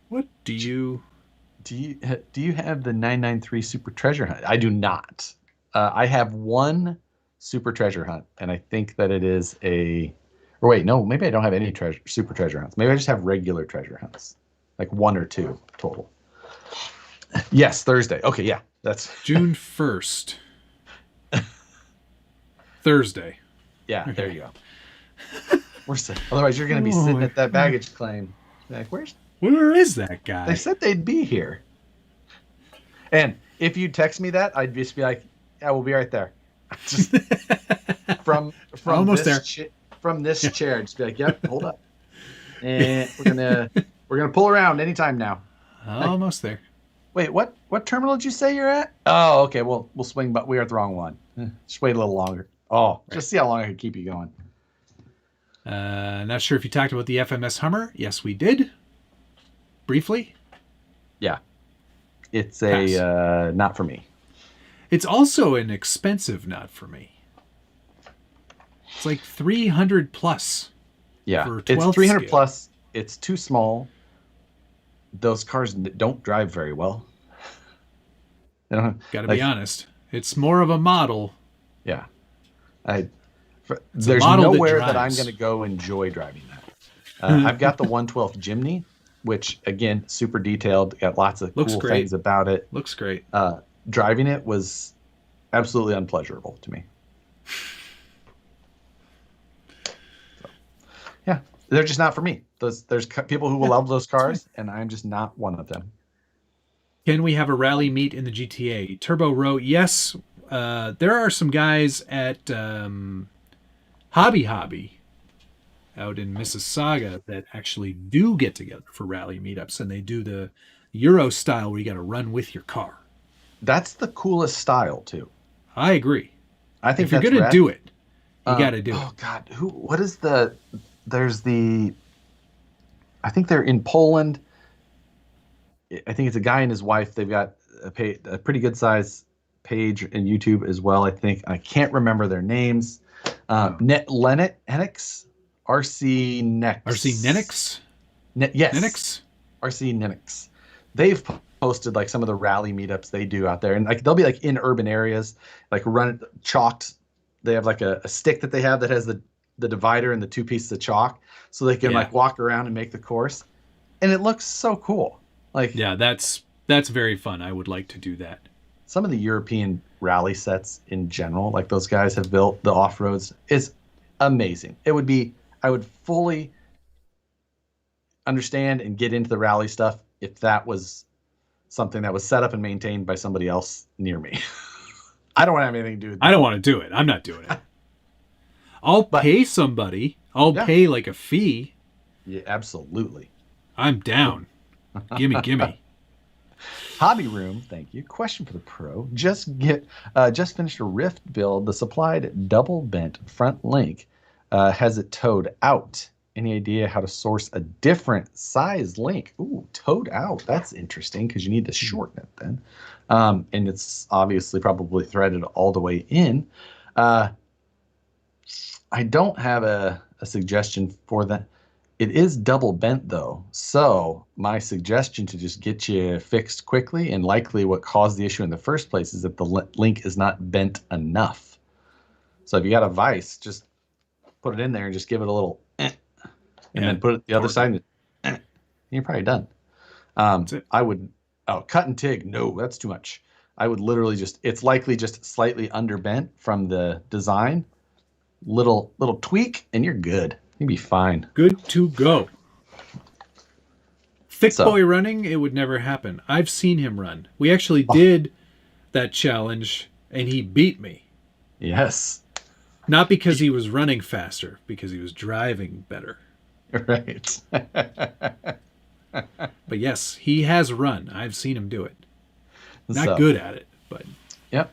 What do you... Do you have the 993 Super Treasure Hunt? I do not. I have one Super Treasure Hunt, and I think that it is a... Or wait, no, maybe I don't have any Super Treasure Hunts. Maybe I just have regular treasure hunts. Like 1 or 2 total. Yes, Thursday. Okay, yeah. That's June 1st. Thursday. Yeah, Okay. there you go. Otherwise, you're going to be sitting at that baggage claim. Like, where is that guy? They said they'd be here. And if you text me that, I'd just be like, "Yeah, we'll be right there." Just from almost this there. From this chair, just be like, "Yep, hold up." And we're gonna pull around anytime now. Almost there. Wait, what terminal did you say you're at? Oh, okay. We'll swing, but we are at the wrong one. Just wait a little longer. Oh, right. Just see how long I can keep you going. Not sure if you talked about the FMS Hummer. Yes, we did. Briefly. Yeah. It's a not for me. It's also an expensive not for me. It's like 300 plus. Yeah, for it's 300 scale. plus. It's too small. Those cars don't drive very well. Gotta be honest. It's more of a model. Yeah. There's nowhere that I'm going to go enjoy driving that. I've got the 112 Jimny, which, again, super detailed. Got lots of cool things about it. Looks great. Driving it was absolutely unpleasurable to me. Yeah, they're just not for me. There's people who will love those cars, and I'm just not one of them. Can we have a rally meet in the GTA? Turbo Row, yes. There are some guys at Hobby out in Mississauga that actually do get together for rally meetups, and they do the Euro style where you got to run with your car. That's the coolest style, too. I agree. I think if you're going to do it, you got to do it. Oh, God. What is there's the... I think they're in Poland. I think it's a guy and his wife. They've got a pretty good size page in YouTube as well. I think I can't remember their names. Nenix, RC Nex. RC Nenix. Yes. Nenix. RC Nenix. They've posted like some of the rally meetups they do out there, and like they'll be like in urban areas, like run chalked. They have like a stick that they have that has the divider and the 2 pieces of chalk, so they can like walk around and make the course, and it looks so cool. Like, yeah, that's very fun. I would like to do that. Some of the European rally sets in general, like those guys have built, the off-roads, is amazing. I would fully understand and get into the rally stuff if that was something that was set up and maintained by somebody else near me. I don't want to have anything to do with that. I don't want to do it. I'm not doing it. I'll pay somebody. I'll pay like a fee. Yeah, absolutely. I'm down. Gimme. Hobby Room, thank you. Question for the pro. Just finished a Rift build. The supplied double bent front link has it towed out. Any idea how to source a different size link? Ooh, towed out. That's interesting because you need to shorten it then. And it's obviously probably threaded all the way in. I don't have a suggestion for that. It is double bent though, so my suggestion to just get you fixed quickly, and likely what caused the issue in the first place, is that the link is not bent enough. So if you got a vise, just put it in there and just give it a little and then put it the other side and you're probably done. I would cut and TIG. No, that's too much. I would literally it's likely just slightly underbent from the design. Little tweak and you're good. You'd be fine. Good to go. Thick boy running, it would never happen. I've seen him run. We actually did that challenge, and he beat me. Yes. Not because he was running faster, because he was driving better. Right. But yes, he has run. I've seen him do it. Not So, good at it, but yep.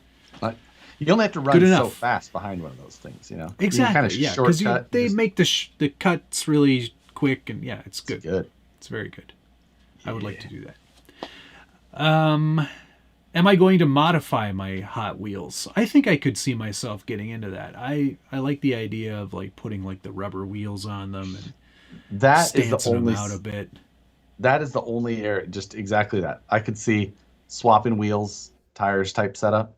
You only have to run so fast behind one of those things, you know. Exactly. Kind of because they make the cuts really quick, and it's good. It's good. It's very good. Yeah. I would like to do that. Am I going to modify my Hot Wheels? I think I could see myself getting into that. I like the idea of like putting like the rubber wheels on them and that is the stancing only them out a bit. That is the only area, just exactly that. I could see swapping wheels, tires type setup.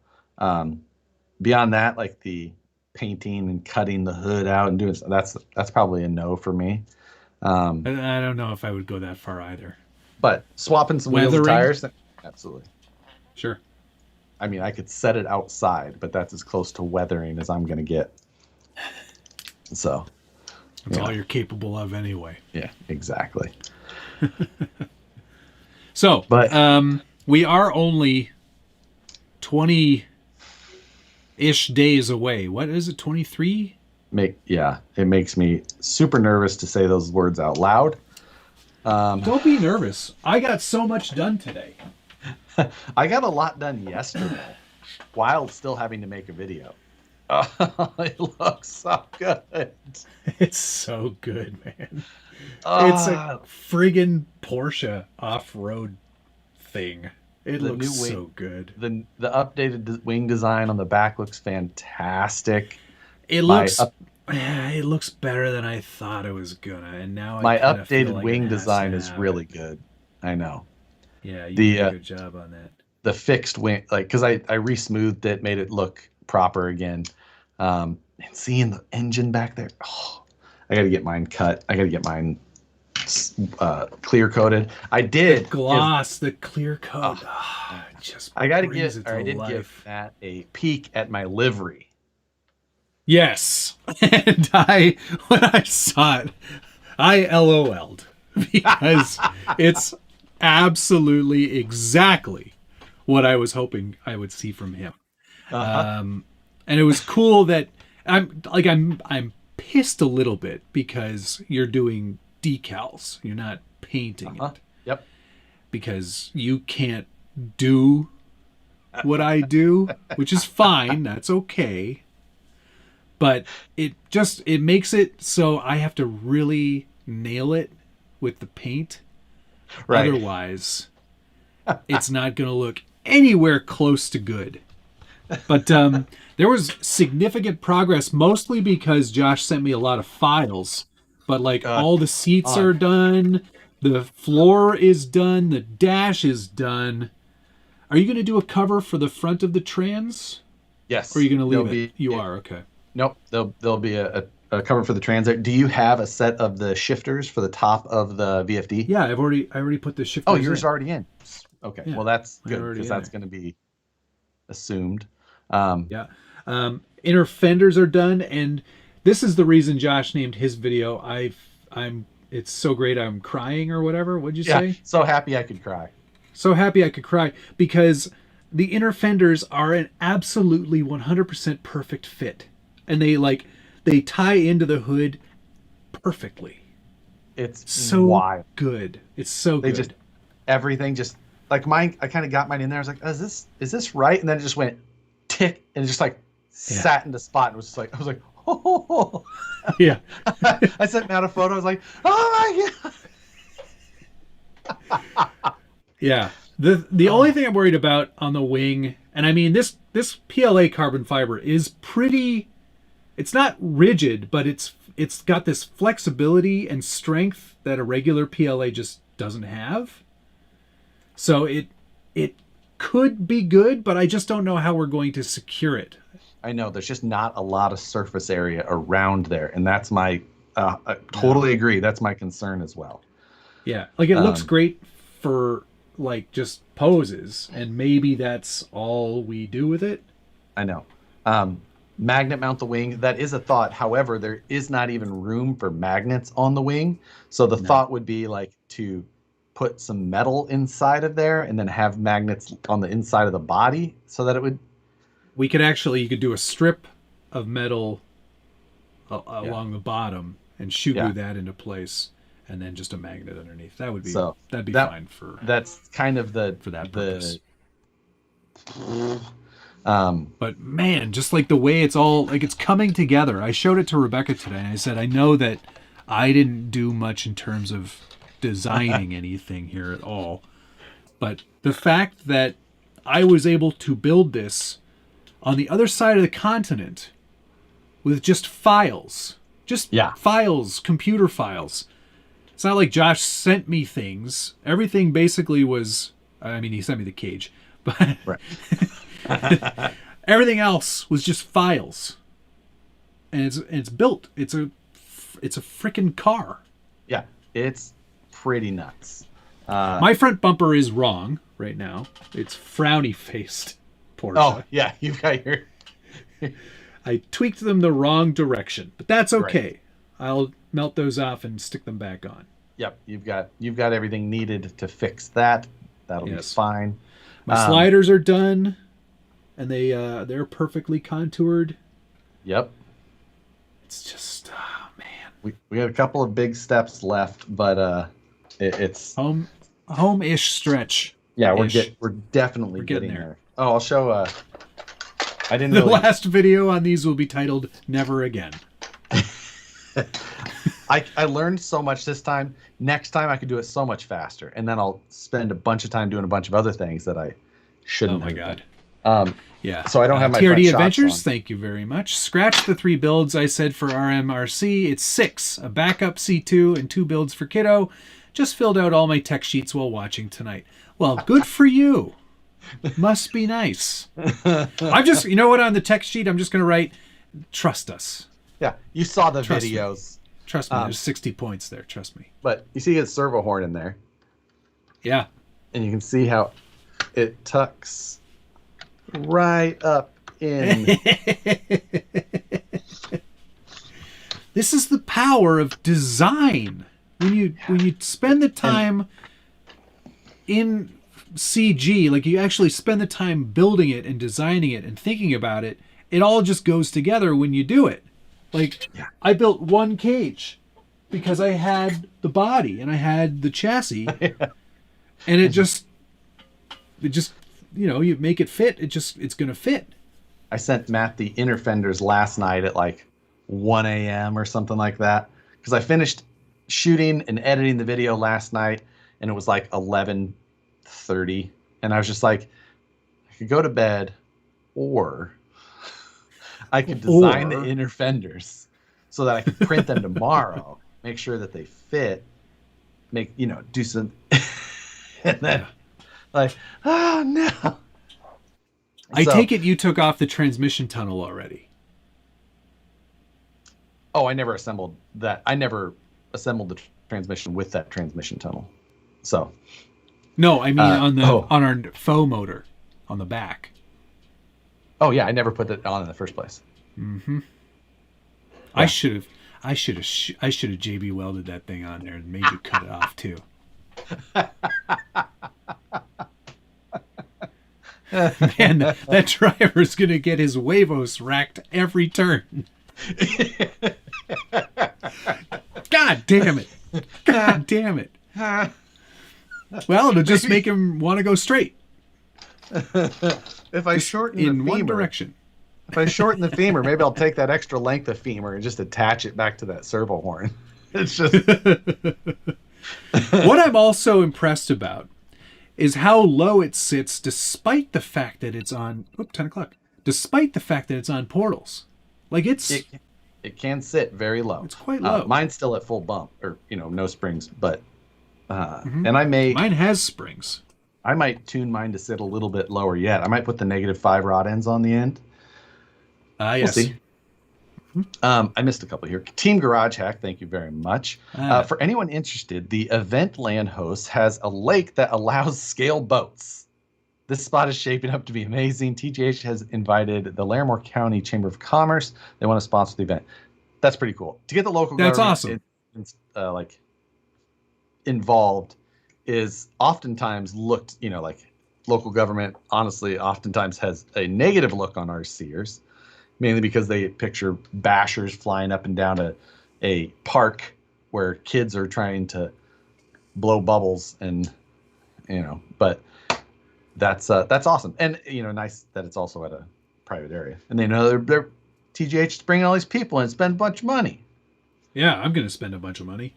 Beyond that, like the painting and cutting the hood out and doing that's probably a no for me. I don't know if I would go that far either. But swapping some wheels and tires, absolutely. Sure. I mean, I could set it outside, but that's as close to weathering as I'm going to get. So that's all you're capable of anyway. Yeah, exactly. So, but we are only 20-ish days away. What is it, 23? It makes me super nervous to say those words out loud. Don't be nervous. I got so much done today. I got a lot done yesterday while still having to make a video. It looks so good. It's so good, man. It's a friggin' Porsche off-road thing. It looks so good. The updated wing design on the back looks fantastic. It looks better than I thought it was gonna, and now my updated wing design is really good. I know. Yeah, you did a good job on that. The fixed wing, like, because I re-smoothed it, made it look proper again. And seeing the engine back there, I got to get mine cut. I got to get mine clear coated. I did the gloss, the clear coat. I got to give that a peek at my livery. Yes, and when I saw it, I LOL'd because it's absolutely exactly what I was hoping I would see from him. And it was cool that I'm pissed a little bit because you're doing decals. You're not painting it. Yep. Because you can't do what I do, which is fine. That's okay. But it makes it so I have to really nail it with the paint. Right. Otherwise, it's not going to look anywhere close to good. But there was significant progress, mostly because Josh sent me a lot of files. But like all the seats are done, the floor is done, the dash is done. Are you going to do a cover for the front of the Trans? Yes. Or are you going to leave it? You are, okay. Nope. There'll be a cover for the Trans. Do you have a set of the shifters for the top of the VFD? Yeah, I already put the shifters. Oh, yours already in. Okay. Yeah, well, that's good because that's going to be assumed. Inner fenders are done, and this is the reason Josh named his video. It's so great I'm crying or whatever. What'd you say? So happy I could cry. So happy I could cry because the inner fenders are an absolutely 100% perfect fit, and they tie into the hood perfectly. It's so wild. Good. It's so good. Just everything just like mine. I kind of got mine in there. I was like, is this right? And then it just went tick and it just like sat in the spot and was just like, I was like, oh yeah. I sent Matt a photo. I was like, oh my god. Yeah. The only thing I'm worried about on the wing, and I mean this PLA carbon fiber is pretty. It's not rigid, but it's got this flexibility and strength that a regular PLA just doesn't have. So it could be good, but I just don't know how we're going to secure it. I know there's just not a lot of surface area around there, and that's my I totally agree. That's my concern as well. Yeah, like it looks great for like just poses, and maybe that's all we do with it. I know. Magnet mount the wing, that is a thought. However, there is not even room for magnets on the wing. So the thought would be like to put some metal inside of there and then have magnets on the inside of the body so that it would. You could do a strip of metal along the bottom and shoot glue that into place, and then just a magnet underneath. That'd be fine for. That's kind of for that purpose. But man, just like the way it's all like it's coming together. I showed it to Rebecca today and I said, I know that I didn't do much in terms of designing anything here at all. But the fact that I was able to build this on the other side of the continent with just files. Just files, computer files. It's not like Josh sent me things. Everything basically was, I mean, he sent me the cage, but right. Everything else was just files. And it's built. It's a freaking car. Yeah, it's pretty nuts. My front bumper is wrong right now. It's frowny faced Porsche. Oh, yeah, you've got your I tweaked them the wrong direction, but that's okay. Right. I'll melt those off and stick them back on. Yep, you've got everything needed to fix that. That'll be fine. My sliders are done, and they're perfectly contoured. Yep. It's just, oh man. We have a couple of big steps left, but it's home-ish stretch. Yeah, we're definitely getting there. Oh, I'll show. I didn't. The last video on these will be titled "Never Again." I learned so much this time. Next time I could do it so much faster, and then I'll spend a bunch of time doing a bunch of other things that I shouldn't. Oh my god. Yeah. So I don't have my TRD Adventures. Thank you very much. Scratch the 3 builds I said for RMRC. It's 6, a backup C2, and 2 builds for Kiddo. Just filled out all my tech sheets while watching tonight. Well, good for you. Must be nice. I'm just, you know what, on the text sheet, I'm just going to write, trust us. Yeah, you saw the videos. Trust me, there's 60 points there, trust me. But you see a servo horn in there. Yeah. And you can see how it tucks right up in. This is the power of design. When you spend the time in CG, like you actually spend the time building it and designing it and thinking about it, it all just goes together when you do it. Like, I built one cage because I had the body and I had the chassis, and it just, you know, you make it fit. It's going to fit. I sent Matt the inner fenders last night at like 1 a.m. or something like that, because I finished shooting and editing the video last night, and it was like 11:30, and I was just like, I could go to bed, or I could design the inner fenders so that I could print them tomorrow, make sure that they fit, do some, and then like, oh no. I take it you took off the transmission tunnel already. Oh, I never assembled that. I never assembled the transmission with that transmission tunnel. So. No, I mean on our faux motor on the back. Oh yeah, I never put that on in the first place. Mm-hmm. Yeah. I should have JB welded that thing on there and made you cut it off too. Man, that driver's gonna get his huevos racked every turn. God damn it! God damn it! Well, it'll just make him want to go straight. If I shorten in the femur, one direction. If I shorten the femur, maybe I'll take that extra length of femur and just attach it back to that servo horn. It's just. What I'm also impressed about is how low it sits, despite the fact that it's on 10 o'clock. Despite the fact that it's on portals, like it can sit very low. It's quite low. Mine's still at full bump, or no springs, but and mine has springs. I might tune mine to sit a little bit lower yet. I might put the -5 rod ends on the end. Yes. We'll see. I missed a couple here. Team Garage Hack, thank you very much. For anyone interested, the event land host has a lake that allows scale boats. This spot is shaping up to be amazing. TGH has invited the Larimore County Chamber of Commerce. They want to sponsor the event. That's pretty cool. To get the local government involved is oftentimes looked, like local government, honestly, oftentimes has a negative look on RCers. Mainly because they picture bashers flying up and down a park where kids are trying to blow bubbles and, but that's awesome. And nice that it's also at a private area. And they know they're TGH is bringing all these people and spend a bunch of money. Yeah, I'm going to spend a bunch of money.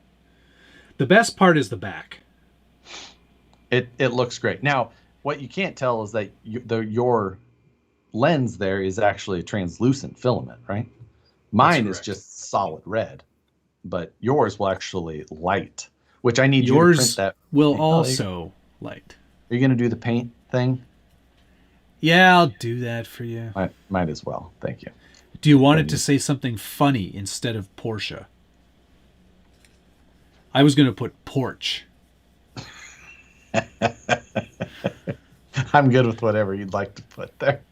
The best part is the back. It looks great. Now, what you can't tell is that your lens there is actually a translucent filament, right? Mine is just solid red, but yours will actually light, which I need you to print that. Will also light. Are you going to do the paint thing? Yeah, I'll do that for you. Might as well. Thank you. Do you want it to say something funny instead of Porsche? I was going to put porch. I'm good with whatever you'd like to put there.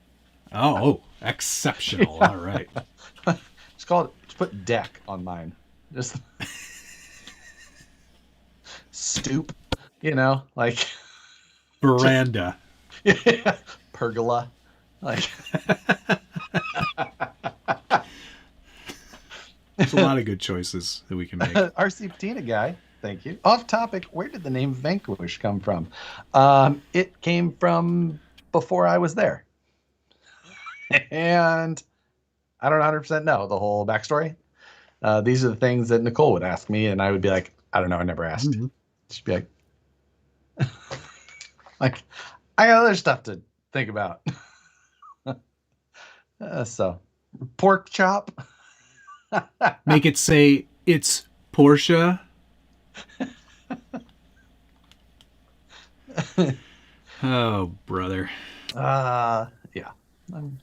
Oh, exceptional. All right. Just put deck on mine. Just stoop, like veranda. Pergola. Like there's a lot of good choices that we can make. RC Patina guy, thank you. Off topic, where did the name Vanquish come from? It came from before I was there. And I don't 100% know the whole backstory. These are the things that Nicole would ask me, and I would be like, I don't know, I never asked. Mm-hmm. She'd be like, I got other stuff to think about. So, pork chop. Make it say it's Porsche. Oh, brother. Yeah. All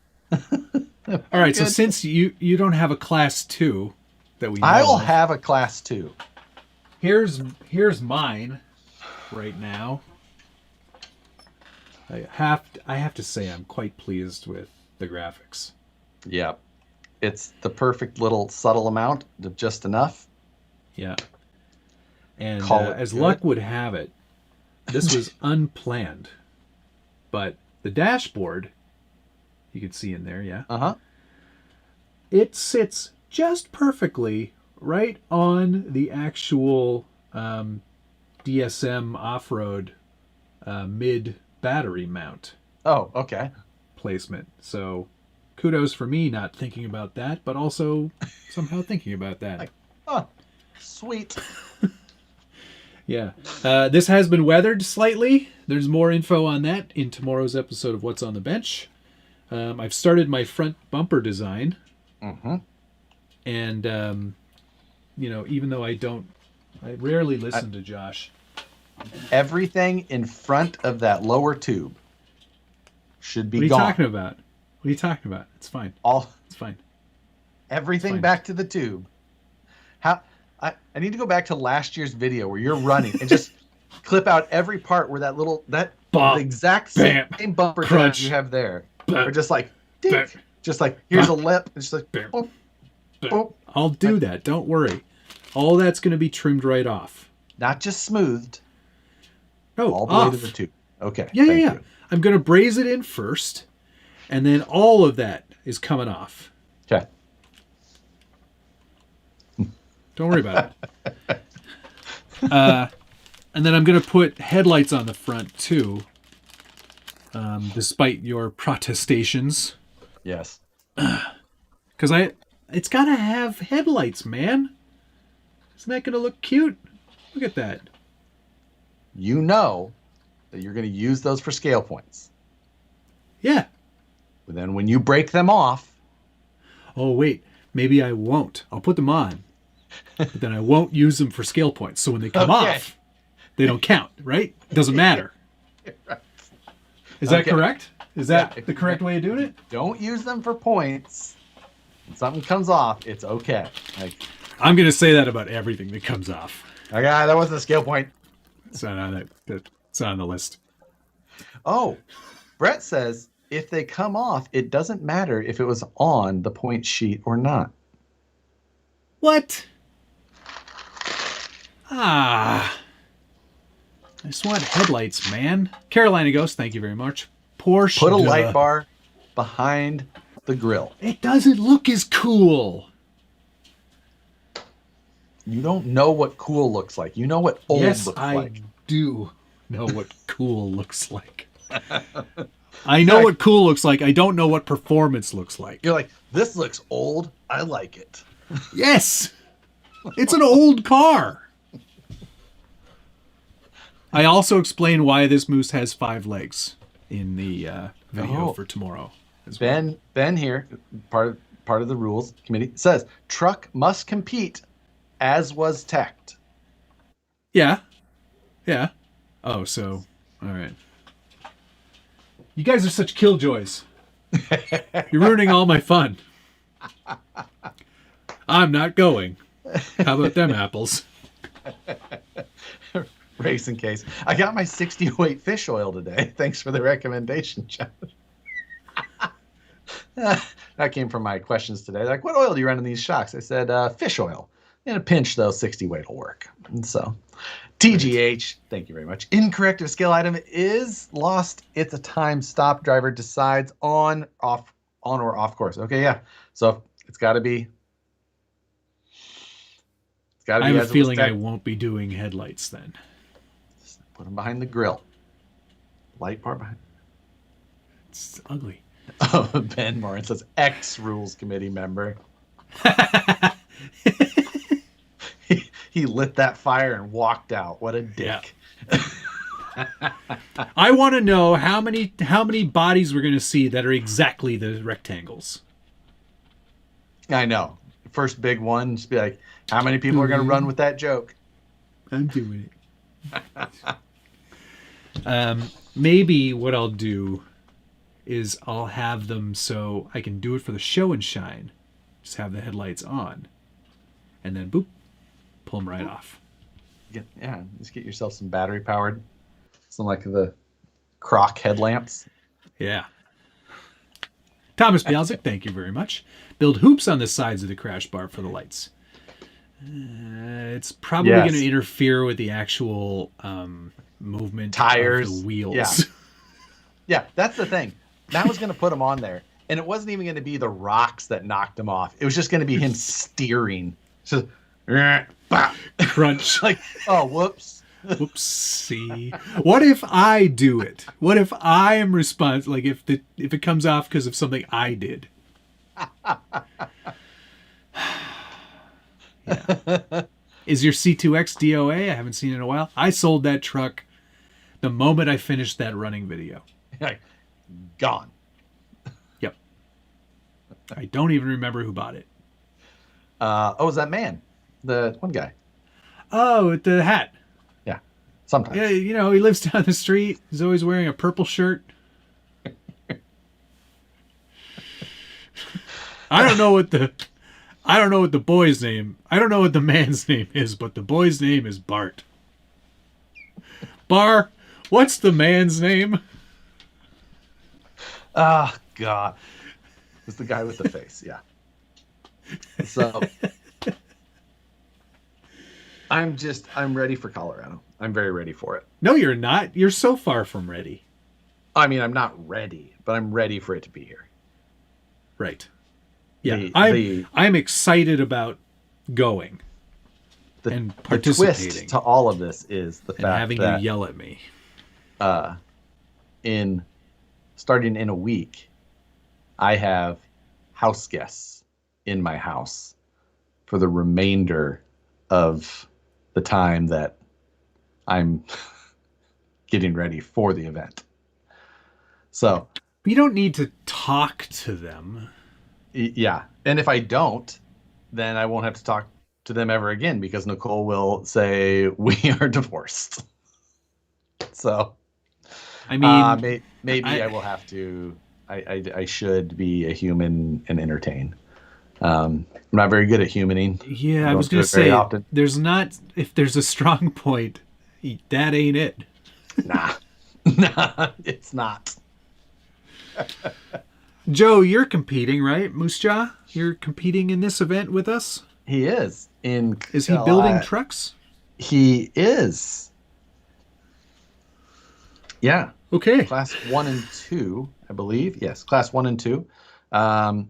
right. So since you don't have a class 2 that we know I will have a class 2. Here's mine right now. I have to say I'm quite pleased with the graphics. Yeah. It's the perfect little subtle amount of just enough. Yeah. And as luck would have it, this was unplanned. But the dashboard, you can see in there, yeah? Uh-huh. It sits just perfectly right on the actual DSM off-road mid-battery mount. Oh, okay. Placement. So kudos for me not thinking about that, but also somehow thinking about that. Like, oh, sweet. Yeah. This has been weathered slightly. There's more info on that in tomorrow's episode of What's on the Bench. I've started my front bumper design. Mm-hmm. And, even though I rarely listen to Josh. Everything in front of that lower tube should be gone. What are you talking about? It's fine. It's fine. Everything it's fine. Back to the tube. I need to go back to last year's video where you're running and just clip out every part where the exact same bumper crunch you have there. Or just like, dink, just like here's a lip, and just like, boop, boop. I'll do that. Don't worry. All that's going to be trimmed right off. Not just smoothed. No, all the off. way to the tube. Okay. Yeah. I'm going to braze it in first, and then all of that is coming off. Okay. Don't worry about it. And then I'm going to put headlights on the front too, despite your protestations. Yes. Because it's got to have headlights, man. Isn't that going to look cute? Look at that. You know that you're going to use those for scale points. Yeah. But then when you break them off. Oh, wait. Maybe I won't. I'll put them on. But then I won't use them for scale points. So when they come off, they don't count, right? It doesn't matter. Right. Is that correct? Is that the correct way of doing it? Don't use them for points. When something comes off, it's okay. I'm going to say that about everything that comes off. Okay, that wasn't a scale point. It's not on it's not on the list. Oh, Brett says if they come off, it doesn't matter if it was on the point sheet or not. What? I just want headlights, man. Carolina Ghost, thank you very much. Porsche. Put a light bar behind the grill. It doesn't look as cool. You don't know what cool looks like. You know what old looks like. Yes, I do know what cool looks like. I know what cool looks like. I don't know what performance looks like. You're like, this looks old. I like it. Yes. It's an old car. I also explain why this moose has 5 legs in the video for tomorrow. Ben here, part of the rules committee, says truck must compete as was teched. Yeah. Yeah. Oh, so, all right. You guys are such killjoys. You're ruining all my fun. I'm not going. How about them apples? Racing case. I got my 60-weight fish oil today. Thanks for the recommendation, John. That came from my questions today. Like, what oil do you run in these shocks? I said, fish oil. In a pinch, though, 60 weight will work. And so, TGH, thank you very much. Incorrect if skill item is lost. It's a time stop. Driver decides on or off course. Okay, yeah. So it's got to be. It's got to be. I have a feeling I won't be doing headlights then. Just put them behind the grill. Light bar behind. It's ugly. Oh, Ben Morin says X Rules Committee member. He lit that fire and walked out. What a dick. Yeah. I want to know how many bodies we're going to see that are exactly the rectangles. I know. First big one, just be like, how many people are going to run with that joke? I'm doing it. Maybe what I'll do is I'll have them so I can do it for the show and shine. Just have the headlights on. And then, boop, pull them right off. Yeah, just get yourself some battery powered. Some like the Croc headlamps. Yeah. Thomas Bialzik, thank you very much. Build hoops on the sides of the crash bar for the lights. It's probably going to interfere with the actual movement tires, of the wheels. Yeah. Yeah, that's the thing. That was going to put him on there. And it wasn't even going to be the rocks that knocked him off. It was just going to be him steering. So, crunch. Like, oh, whoops. Whoopsie. What if I do it? What if I am responsible? Like if it comes off because of something I did? Yeah. Is your C2X DOA? I haven't seen it in a while. I sold that truck the moment I finished that running video. Like, gone. Yep. I don't even remember who bought it. Was that man? The one guy. Oh, with the hat. Yeah. Sometimes. Yeah, you know, he lives down the street. He's always wearing a purple shirt. I don't know what the boy's name. I don't know what the man's name is, but the boy's name is Bart. Bar, what's the man's name? Oh, God. It's the guy with the face, yeah. So, I'm ready for Colorado. I'm very ready for it. No, you're not. You're so far from ready. I mean, I'm not ready, but I'm ready for it to be here. Right. Yeah, I'm excited about going and participating. The twist to all of this is the fact that having you yell at me. Starting in a week, I have house guests in my house for the remainder of the time that I'm getting ready for the event. So you don't need to talk to them. Yeah. And if I don't, then I won't have to talk to them ever again because Nicole will say we are divorced. So, I mean, maybe I will have to, I should be a human and entertain. I'm not very good at humaning. Yeah, I was going to say, if there's a strong point, that ain't it. Nah, it's not. Joe, you're competing, right? Moose Jaw? You're competing in this event with us? He is. Is he building trucks? He is. Yeah. Okay. Class 1 and 2, I believe. Yes, class 1 and 2. Yeah.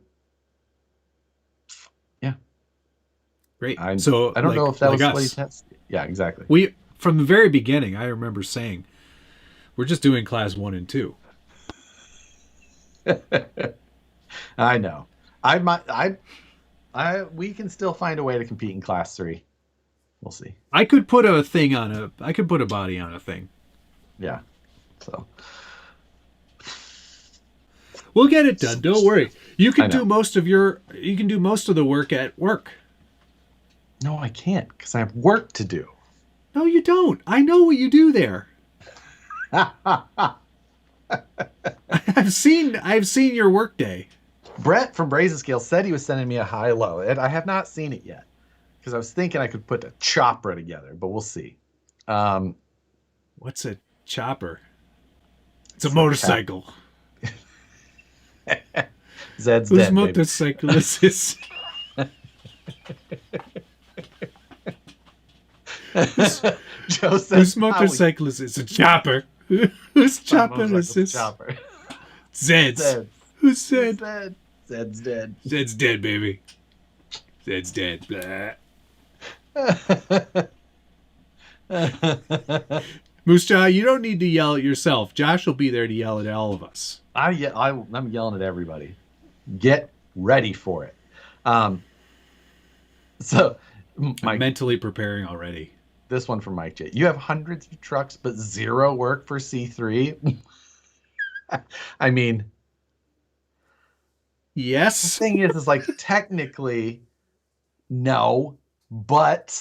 Great. I don't know if that was what he tested. Yeah, exactly. From the very beginning, I remember saying, We're just doing class 1 and 2. I know. We can still find a way to compete in class 3. We'll see. I could put a body on a thing. Yeah. So we'll get it done. Don't worry. You can do most of the work at work. No, I can't because I have work to do. No, you don't. I know what you do there. I've seen your work day. Brett from Brazen Scale said he was sending me a high-low. I have not seen it yet because I was thinking I could put a chopper together, but we'll see. What's a chopper? It's a motorcycle. Zed's Whose dead, motorcycle baby. is this? Joe says, whose motorcycle is this? A chopper. Whose chopper is this? Chopper. Zed's. Who's Zed? Zed's dead. Zed's dead, baby. Zed's dead. Moose Jaw, you don't need to yell at yourself. Josh will be there to yell at all of us. I'm yelling at everybody. Get ready for it. So, I'm mentally preparing already. This one from Mike J. You have hundreds of trucks, but zero work for C3. I mean, yes. The thing is like technically, no, but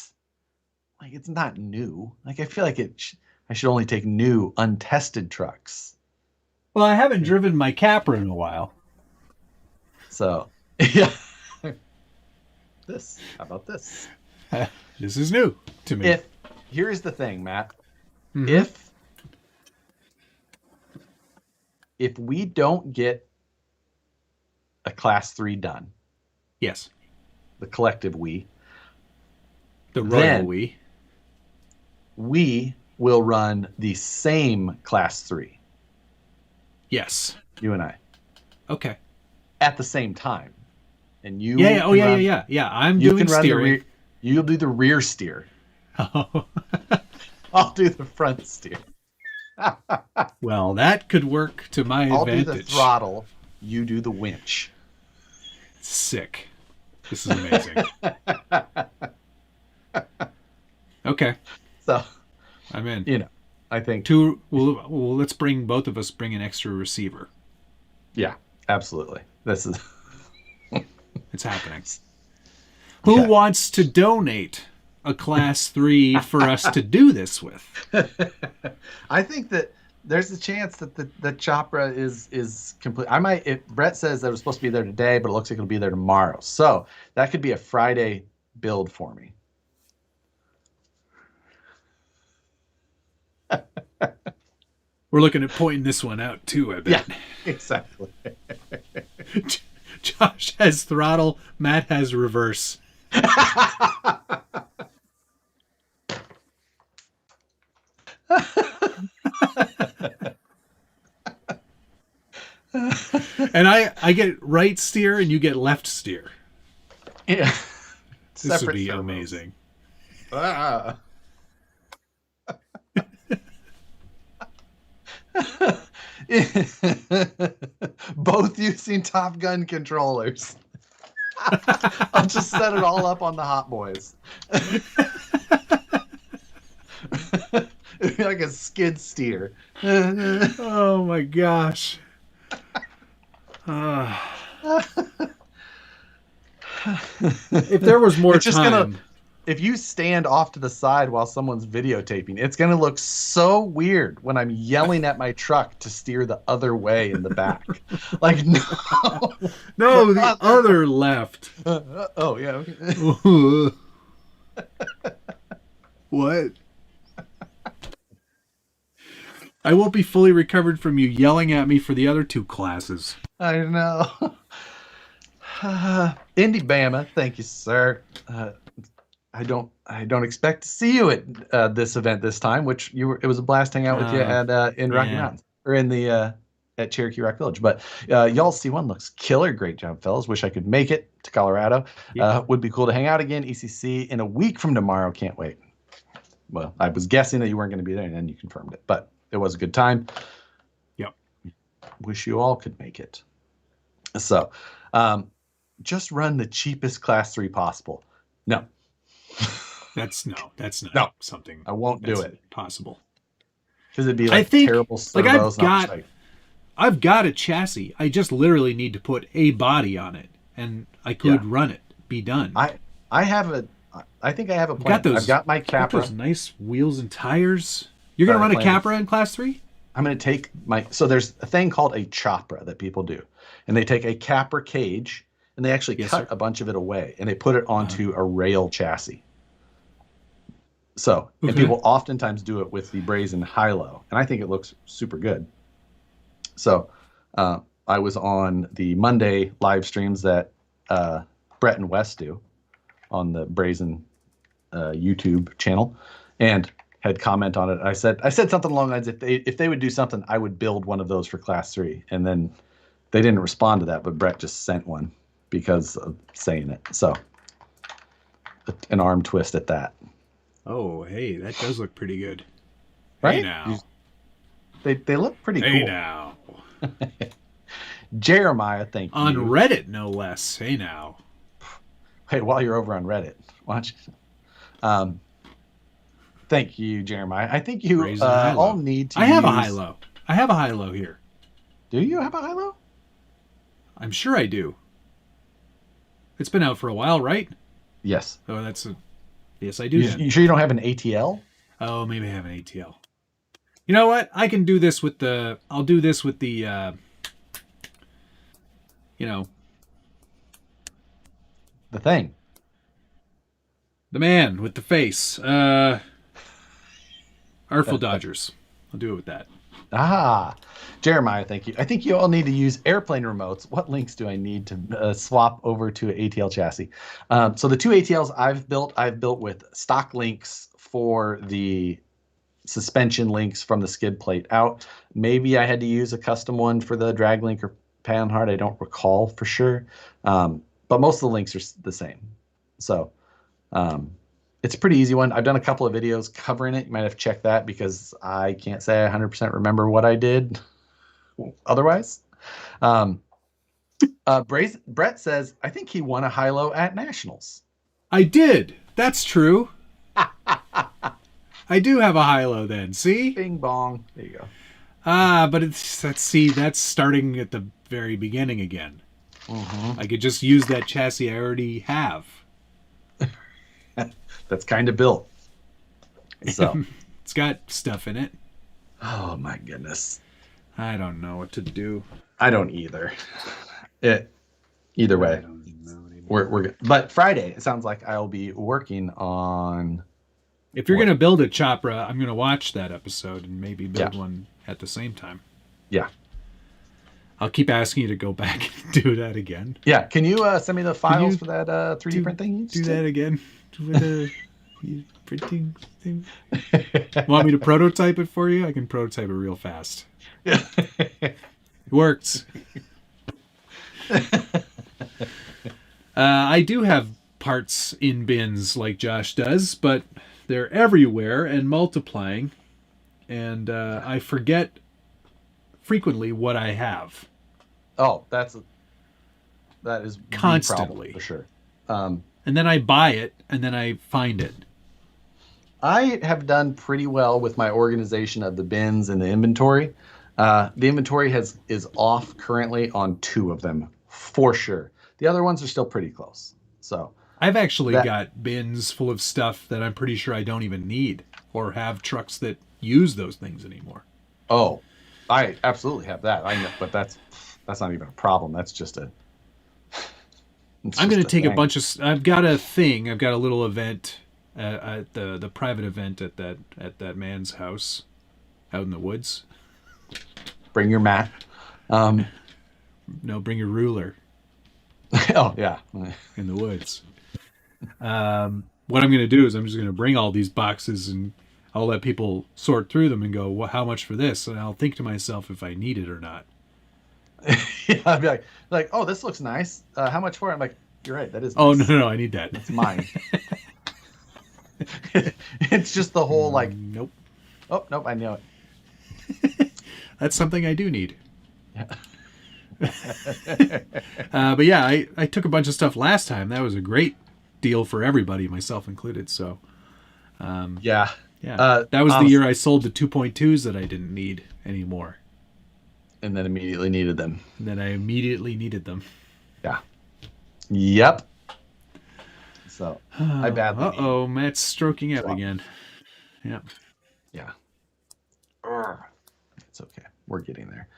like it's not new. Like I feel like I should only take new, untested trucks. Well, I haven't driven my Capra in a while. So, yeah. How about this? This is new to me. Here's the thing, Matt. Mm-hmm. If we don't get a class 3 done, yes, the collective we, the royal we will run the same class 3. Yes, you and I. Okay. At the same time, and you. Yeah. I'm doing steering. You'll do the rear steer. Oh. I'll do the front steer. Well, that could work to my advantage. I'll do the throttle. You do the winch. Sick. This is amazing. Okay. So, I'm in. I think well, let's both of us bring an extra receiver. Yeah, absolutely. This is it's happening. Who wants to donate a class 3 for us to do this with? I think that there's a chance that the Chopra is complete. Brett says that it was supposed to be there today, but it looks like it'll be there tomorrow. So that could be a Friday build for me. We're looking at pointing this one out too, I bet. Yeah, exactly. Josh has throttle, Matt has reverse. And I get right steer and you get left steer. Yeah. This would be amazing. Both using Top Gun controllers. I'll just set it all up on the Hot Boys. It'd be like a skid steer. Oh my gosh. If there was more time. If you stand off to the side while someone's videotaping, it's going to look so weird when I'm yelling at my truck to steer the other way in the back. Like, no. No, the other left. Oh, yeah. What? I won't be fully recovered from you yelling at me for the other 2 classes. I know. Indy Bama, thank you, sir. I don't expect to see you at this event this time, which it was a blast hanging out with you at in Rocky Mountains or in the at Cherokee Rock Village. But y'all's C1 looks killer. Great job, fellas. Wish I could make it to Colorado. Would be cool to hang out again. ECC in a week from tomorrow. Can't wait. Well, I was guessing that you weren't going to be there, and then you confirmed it. But it was a good time. Yep. Wish you all could make it. So, just run the cheapest Class 3 possible. No. That's not something. I won't do it. Possible. Because it'd be I like think, terrible servos. I've got a chassis. I just literally need to put a body on it, and I could run it. Be done. I think I have a plan. I've got my Capra. Got those nice wheels and tires. You're gonna run a Capra in Class 3? I'm gonna take so there's a thing called a chopra that people do, and they take a Capra cage and they actually cut a bunch of it away and they put it onto a rail chassis. So, and people oftentimes do it with the brazen high-low, and I think it looks super good. So, I was on the Monday live streams that Brett and Wes do on the brazen YouTube channel, and had comment on it. I said something along the lines, if they would do something, I would build one of those for Class 3. And then they didn't respond to that, but Brett just sent one because of saying it. So, an arm twist at that. Oh, hey, that does look pretty good. Right? Hey now. They look pretty cool. Hey now. Jeremiah, thank you. On Reddit, no less. Hey now. Hey, while you're over on Reddit, watch. Thank you, Jeremiah. I think you all need to. I have a high-low. I have a high-low here. Do you have a high-low? I'm sure I do. It's been out for a while, right? Yes. Oh, yes, I do. You sure you don't have an ATL? Oh, maybe I have an ATL. You know what? I can do this with the. I'll do this with the. The thing. The man with the face. Artful Dodgers. I'll do it with that. Jeremiah, thank you. I think you all need to use airplane remotes. What links do I need to swap over to an ATL chassis? So the two ATLs I've built with stock links for the suspension links from the skid plate out. Maybe I had to use a custom one for the drag link or panhard. I don't recall for sure. But most of the links are the same. So it's a pretty easy one. I've done a couple of videos covering it. You might have to check that because I can't say I 100% remember what I did otherwise. Brett says, I think he won a high-low at Nationals. I did. That's true. I do have a high-low then. See? Bing bong. There you go. But that's starting at the very beginning again. I could just use that chassis I already have. That's kind of built. So it's got stuff in it. Oh my goodness. I don't know what to do. I don't either. Either way. We're good. But Friday, it sounds like I'll be working on. If you're going to build a Chopra, I'm going to watch that episode and maybe build one at the same time. Yeah. I'll keep asking you to go back and do that again. Yeah. Can you send me the files for that 3D print thing? Do that again with the printing thing. Want me to prototype it for you? I can prototype it real fast. Yeah. It works. I do have parts in bins like Josh does, but they're everywhere and multiplying, and I forget frequently what I have. Oh, that is constantly for sure. And then I buy it, and then I find it. I have done pretty well with my organization of the bins and the inventory. The inventory is off currently on 2 of them for sure. The other ones are still pretty close. So I've actually got bins full of stuff that I'm pretty sure I don't even need or have trucks that use those things anymore. Oh, I absolutely have that. I know, but that's not even a problem. That's just a. I'm going to take a bunch of. I've got a little event, at the private event at that man's house, out in the woods. Bring your mat. No, bring your ruler. Oh yeah, in the woods. What I'm going to do is I'm just going to bring all these boxes and I'll let people sort through them and go, well, how much for this? And I'll think to myself if I need it or not. Yeah, I'd be like, oh, this looks nice. How much for it? I'm like, you're right. That is. Oh nice. no, I need that. It's mine. It's just the whole like. Nope. Oh nope, I know it. That's something I do need. Yeah. But yeah, I took a bunch of stuff last time. That was a great deal for everybody, myself included. So, Yeah. yeah, that was the year I sold the 2.2s that I didn't need anymore. And then immediately needed them. And then I immediately needed them. Yeah. Yep. So I badly. Uh-oh, Matt's stroking out again. Yep. Yeah. It's okay. We're getting there.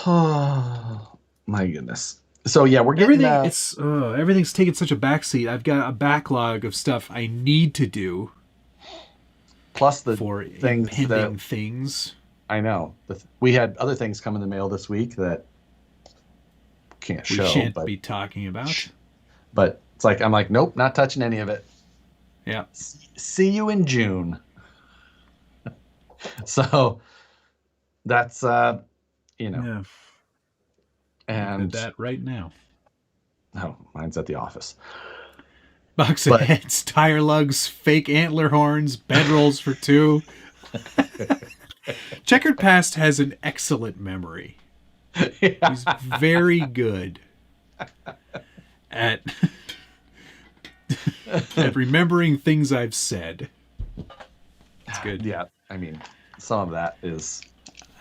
Oh my goodness. So yeah, we're getting everything's taken such a backseat. I've got a backlog of stuff I need to do. Plus the for impending things. I know. We had other things come in the mail this week that we shan't be talking about. But it's like I'm like, nope, not touching any of it. Yeah. See you in June. So that's Yeah. And that right now. Oh, mine's at the office. Box of heads, tire lugs, fake antler horns, bedrolls for 2. Checkered Past has an excellent memory. He's very good at remembering things I've said. It's good. Yeah, I mean, some of that is.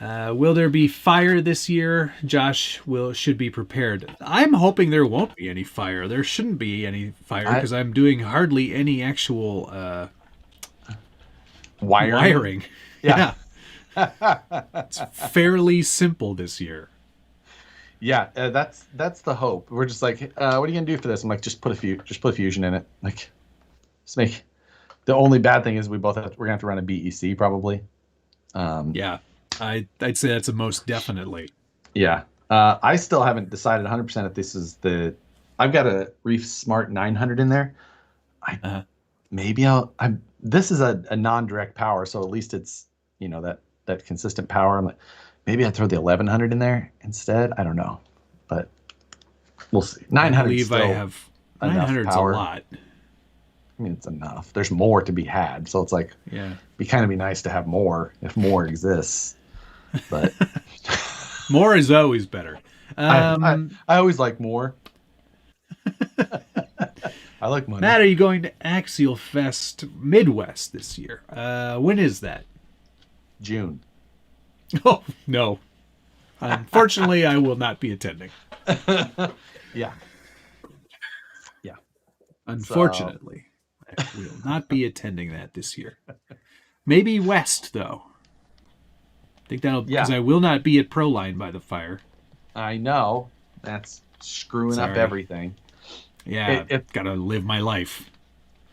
Will there be fire this year? Josh should be prepared. I'm hoping there won't be any fire. There shouldn't be any fire because I'm doing hardly any actual wiring. Yeah. It's fairly simple this year. Yeah, that's the hope. We're just like, what are you gonna do for this? I'm like, just put fusion in it. Like, just make. The only bad thing is we're gonna have to run a BEC probably. Yeah. I'd say that's a most definitely. Yeah. I still haven't decided 100% if this is I've got a Reef Smart 900 in there. This is a non-direct power, so at least it's, that consistent power. I'm like, maybe I'd throw the 1100 in there instead. I don't know, but we'll see. 900. I believe I have 900's a lot. I mean, it's enough. There's more to be had, so it's like, yeah, be nice to have more if more exists. But more is always better. I always like more. I like money. Matt, are you going to Axial Fest Midwest this year? When is that? June. Oh, no. Unfortunately, I will not be attending. Yeah. Yeah. Unfortunately, I will not be attending that this year. Maybe West, though. I think that'll, because I will not be at Proline by the fire. I know. That's screwing up everything. Yeah, gotta live my life.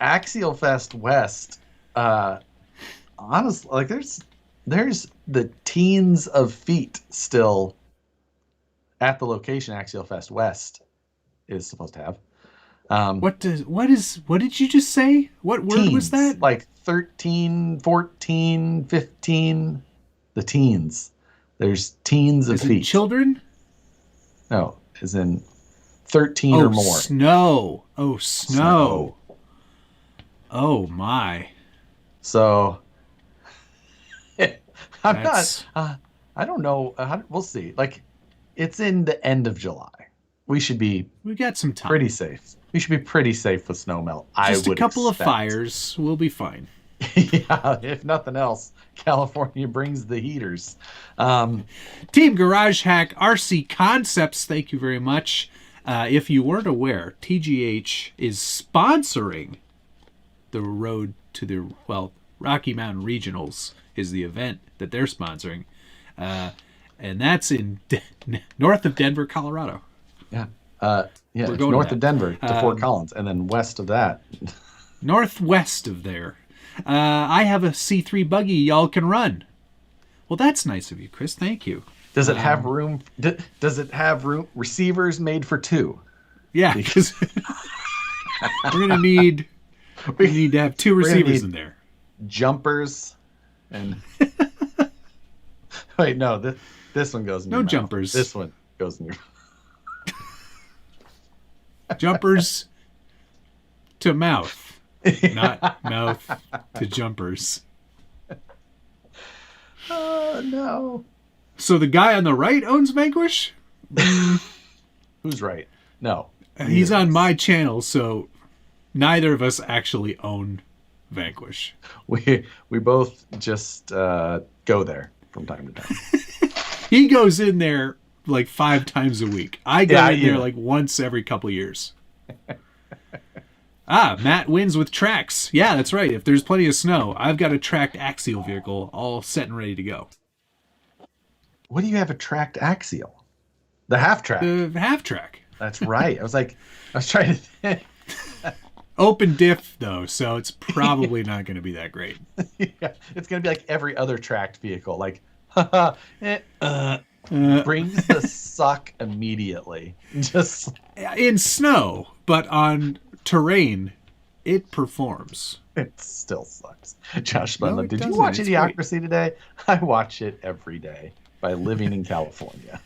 Axial Fest West, honestly, like there's the teens of feet still at the location Axial Fest West is supposed to have. What did you just say? What word was that? Like 13, 14, 15. The teens. There's teens of feet. Children? No, as in 13 or more. Snow. Oh, snow. Oh, my. So, I don't know. We'll see. Like, it's in the end of July. We got some time. Pretty safe. We should be pretty safe with snow melt. Just a couple of fires. We'll be fine. Yeah, if nothing else, California brings the heaters. Team Garage Hack RC Concepts, thank you very much. If you weren't aware, TGH is sponsoring the road to the Rocky Mountain Regionals is the event that they're sponsoring, and that's in north of Denver, Colorado. Yeah, it's north of Denver to Fort Collins, and then west of that, northwest of there. I have a C3 buggy y'all can run. Well, that's nice of you, Chris. Thank you. Does it have room? Does it have room? Receivers made for 2? Yeah, because we need to have 2 receivers in there. Jumpers and wait, no, this one goes in your mouth. Jumpers. This one goes in your jumpers to mouth. Not mouth to jumpers. Oh, no. So the guy on the right owns Vanquish? Who's right? No. He's neither on of us. my channel, so neither of us actually own Vanquish. We both just go there from time to time. He goes in there like 5 times a week. I go in there yeah. like once every couple years. Matt wins with tracks. Yeah, that's right. If there's plenty of snow, I've got a tracked axial vehicle all set and ready to go. What do you have a tracked axial? The half track. The half track. That's right. I was trying to think. Open diff, though, so it's probably not going to be that great. Yeah, it's going to be like every other tracked vehicle. Like, brings the suck immediately. Just in snow, but on terrain, it performs. it still sucks. Josh Bunlin, No, it did you doesn't. watch It's Idiocracy today? I watch it every day by living in California.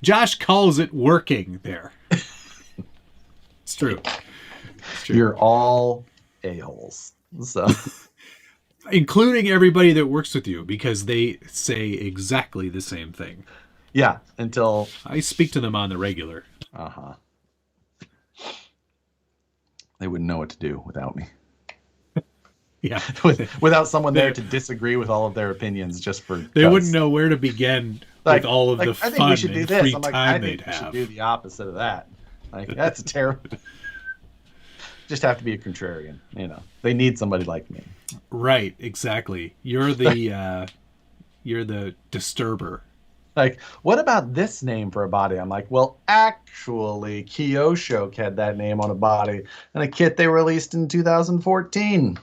Josh calls it working there. It's true. It's true. You're all a-holes. So Including everybody that works with you, because they say exactly the same thing. yeah, until I speak to them on the regular. they wouldn't know what to do without me. Yeah. Without someone there to disagree with all of their opinions just for They wouldn't know where to begin with all of the I think fun we should do and this. free I'm like, time I they'd think we should have. do the opposite of that. Like, that's a terrible. Just have to be a contrarian, you know. They need somebody like me. Right, exactly. You're the disturber. Like, what about this name for a body? I'm like, well, actually, Kyosho had that name on a body and a kit they released in 2014.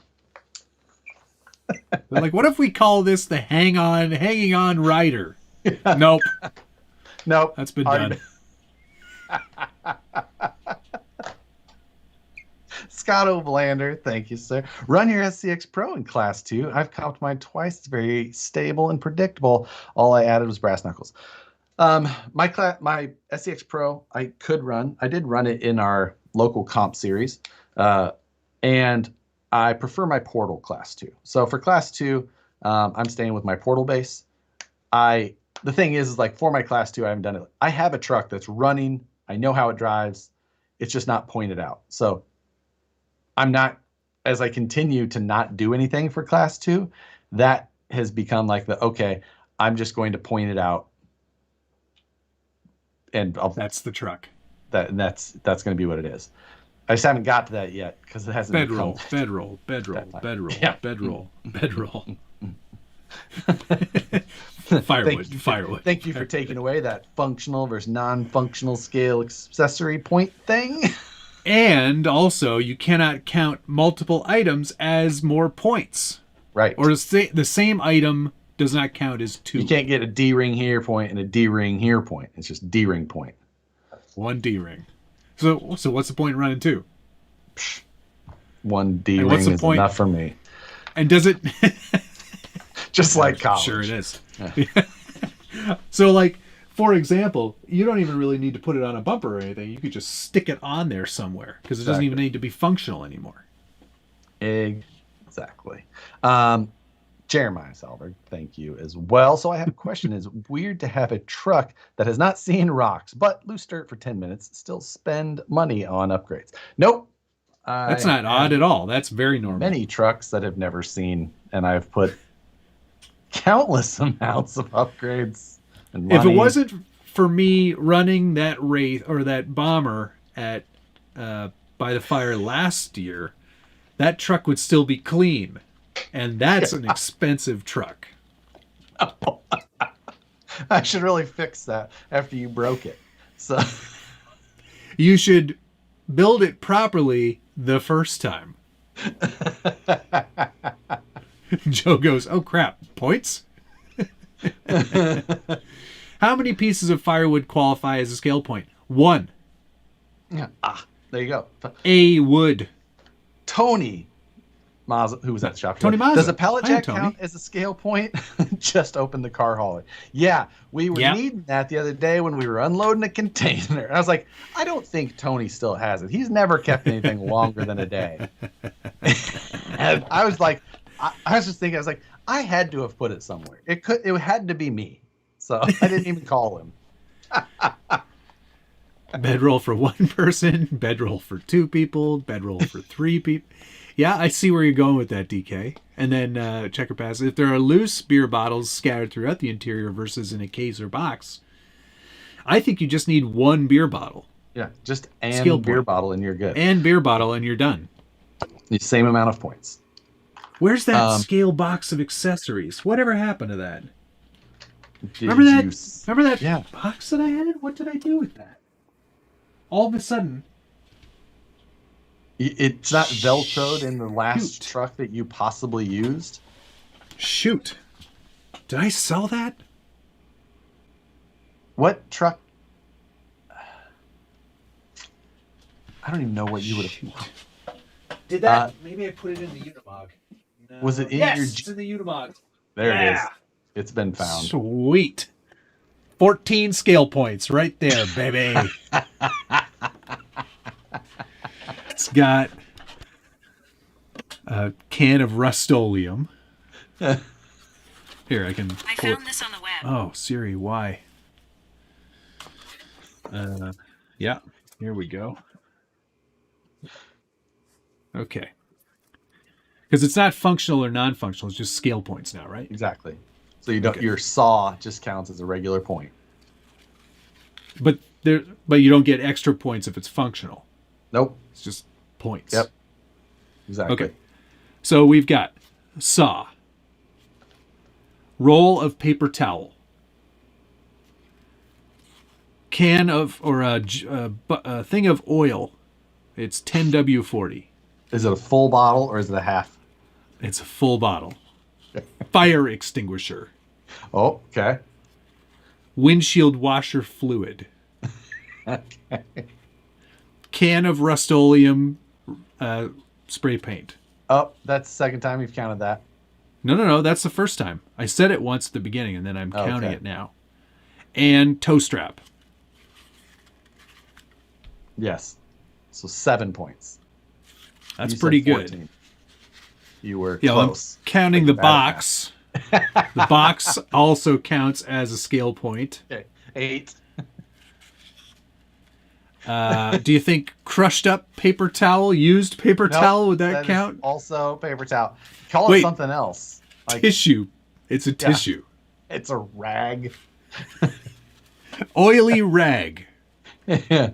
They're like, what if we call this the hanging on rider? Yeah. Nope. Nope. That's been done. Scott O'Blander, thank you, sir. Run your SCX Pro in Class 2. I've comped mine twice. It's very stable and predictable. All I added was brass knuckles. My SCX Pro, I could run. I did run it in our local comp series. And I prefer my Portal Class 2. So for Class 2, I'm staying with my Portal base. The thing is like for my Class 2, I haven't done it. I have a truck that's running. I know how it drives. It's just not pointed out. So I'm not, as I continue to not do anything for Class 2, that has become like okay, I'm just going to point it out. And that's the truck. That's going to be what it is. I just haven't got to that yet because it hasn't bedroll. Firewood. Thank you for taking away that functional versus non-functional scale accessory point thing. And also, you cannot count multiple items as more points. Right. Or the same item does not count as 2. You can't get a D-ring here point and a D-ring here point. It's just D-ring point. 1 D-ring. So what's the point in running 2? 1 D-ring is enough for me. And does it... Just like college. Sure it is. Yeah. So, like, for example, you don't even really need to put it on a bumper or anything. You could just stick it on there somewhere because it doesn't even need to be functional anymore. Exactly. Jeremiah Salberg, thank you as well. So I have a question. Is it weird to have a truck that has not seen rocks but loose dirt for 10 minutes still spend money on upgrades? Nope. That's not odd at all. That's very normal. Many trucks that have never seen, and I've put countless amounts of upgrades and money. If it wasn't for me running that Wraith or that Bomber at by the fire last year, that truck would still be clean, and that's an expensive truck. I should really fix that after you broke it. So you should build it properly the first time. Joe goes, "Oh crap, points?" How many pieces of firewood qualify as a scale point? 1. Yeah. There you go. A wood. Tony Mazza, who was at the shop. Tony Mazza. Does a pallet Hi, jack Tony. count as a scale point? Just open the car hauler. Yeah, we were needing that the other day when we were unloading a container. I was like, I don't think Tony still has it. He's never kept anything longer than a day. And I was like, I was just thinking, I was like, I had to have put it somewhere. It had to be me. So I didn't even call him. Bedroll for one person, bedroll for two people, bedroll for three people. Yeah, I see where you're going with that, DK. And then Checker Pass. If there are loose beer bottles scattered throughout the interior versus in a case or box, I think you just need one beer bottle. Yeah, just and beer bottle and you're good. And beer bottle and you're done. The same amount of points. Where's that scale box of accessories? Whatever happened to that? Remember that box that I had? What did I do with that? All of a sudden, it's not Velcroed in the last truck that you possibly used. Shoot. Did I sell that? What truck? I don't even know what you would have. Did that? Maybe I put it in the Unimog. No. Was it in your? It's in the Unimog. There it is. It's been found. Sweet. 14 scale points right there, baby. It's got a can of Rust-Oleum. Here, I found this on the web. Oh, Siri, why? Yeah, here we go. Okay. Because it's not functional or non-functional, it's just scale points now, right? Exactly. So you don't. Your saw just counts as a regular point. But you don't get extra points if it's functional. Nope. It's just points. Yep. Exactly. Okay. So we've got saw, roll of paper towel, can of or a thing of oil. It's 10W40. Is it a full bottle or is it a half? It's a full bottle. Fire extinguisher. Oh, okay. Windshield washer fluid. Okay. Can of Rust-Oleum spray paint. Oh, that's the second time you've counted that. No. That's the first time. I said it once at the beginning, and then I'm counting it now. And toe strap. Yes. So 7 points. That's You pretty said good. 14. You were Yeah, close. I'm counting the box. The box also counts as a scale point. Okay. 8. Do you think crushed up paper towel, used paper towel, would that count? Also paper towel. Call it something else. Like, tissue. It's a tissue. It's a rag. Oily rag. Yeah.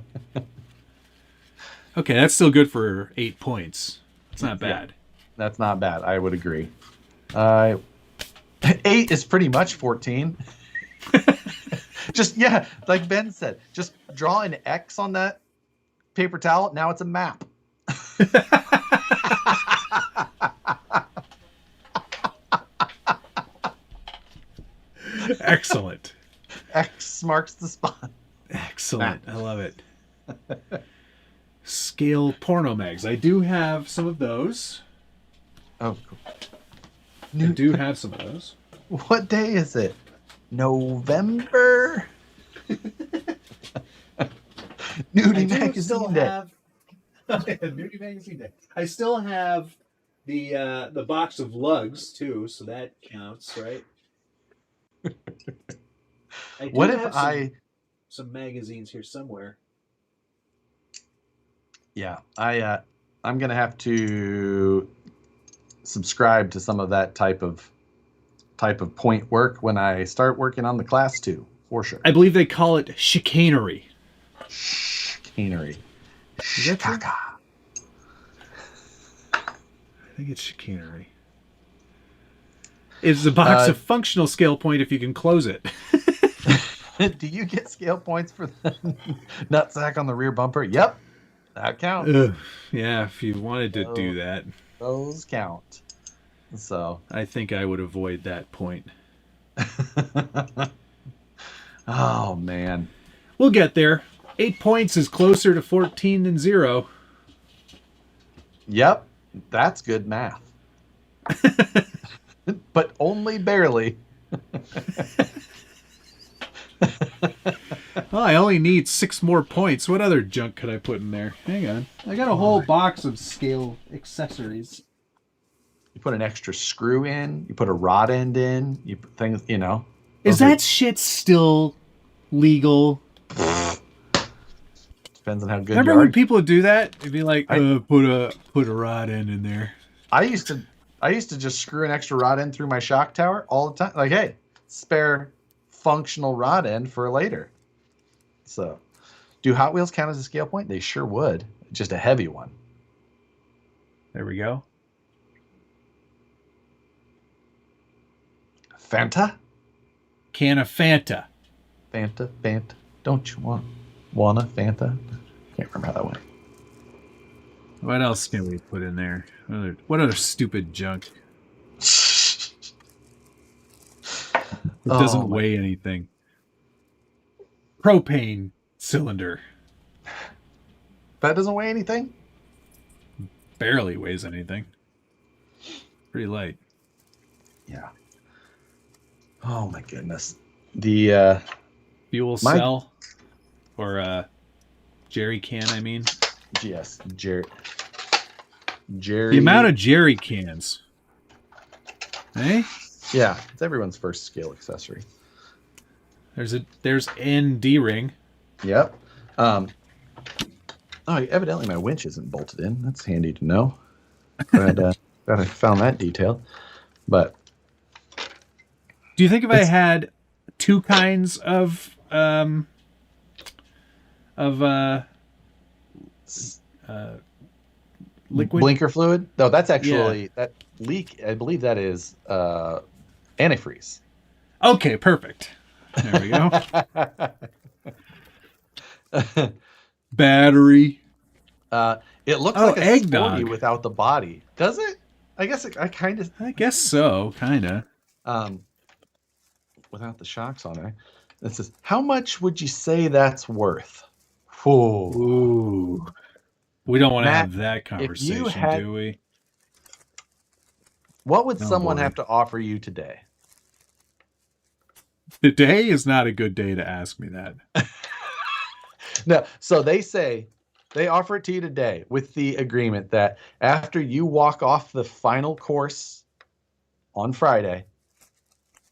Okay, that's still good for 8 points. It's not bad. That's not bad. I would agree. 8 is pretty much 14. Just, like Ben said, just draw an X on that paper towel. Now it's a map. Excellent. X marks the spot. Excellent. I love it. Scale porno mags. I do have some of those. Oh, cool. I do have some of those. What day is it? November? Nudie Magazine Day. Nudie Magazine Day. I still have the box of lugs too, so that counts, right? What if some magazines here somewhere? Yeah, I'm gonna have to subscribe to some of that type of point work when I start working on the class 2, for sure. I believe they call it chicanery. Chicanery. Is that true? Shikaka. I think it's chicanery. It's a box of functional scale point if you can close it. Do you get scale points for the nutsack on the rear bumper? Yep, that counts. Yeah, if you wanted to do that. Those count. So I think I would avoid that point. Oh, man. We'll get there. 8 points is closer to 14 than 0. Yep, that's good math. but only barely. Well, I only need 6 more points. What other junk could I put in there? Hang on. I got a whole box of scale accessories. You put an extra screw in. You put a rod end in. You put things, you know. Is that shit still legal? Depends on how good Remember you are. when people would do that? It'd be like, put a rod end in there. I used to just screw an extra rod end through my shock tower all the time. Like, hey, spare functional rod end for later. So, do Hot Wheels count as a scale point? They sure would. Just a heavy one. There we go. Fanta? Can of Fanta. Fanta. Don't you wanna Fanta? Can't remember how that went. What else can we put in there? What other stupid junk? It doesn't weigh anything. Propane cylinder. That doesn't weigh anything? Barely weighs anything. Pretty light. Yeah. Oh my goodness. The fuel cell or jerry can, I mean. Yes, Jerry. The amount of jerry cans. Hey? Yeah, it's everyone's first scale accessory. There's an D-ring. Yep. Evidently my winch isn't bolted in. That's handy to know. Glad I found that detail. But do you think if I had 2 kinds of liquid blinker fluid? No, that's actually that leak. I believe that is antifreeze. Okay, perfect. There we go. Battery. It looks like a eggnog. sporty without the body. Does it? I guess I guess so, kind of. Without the shocks on there. It says, how much would you say that's worth? Ooh. We don't want to have that conversation, do we? What would someone have to offer you today? Today is not a good day to ask me that. No, so they offer it to you today with the agreement that after you walk off the final course on Friday,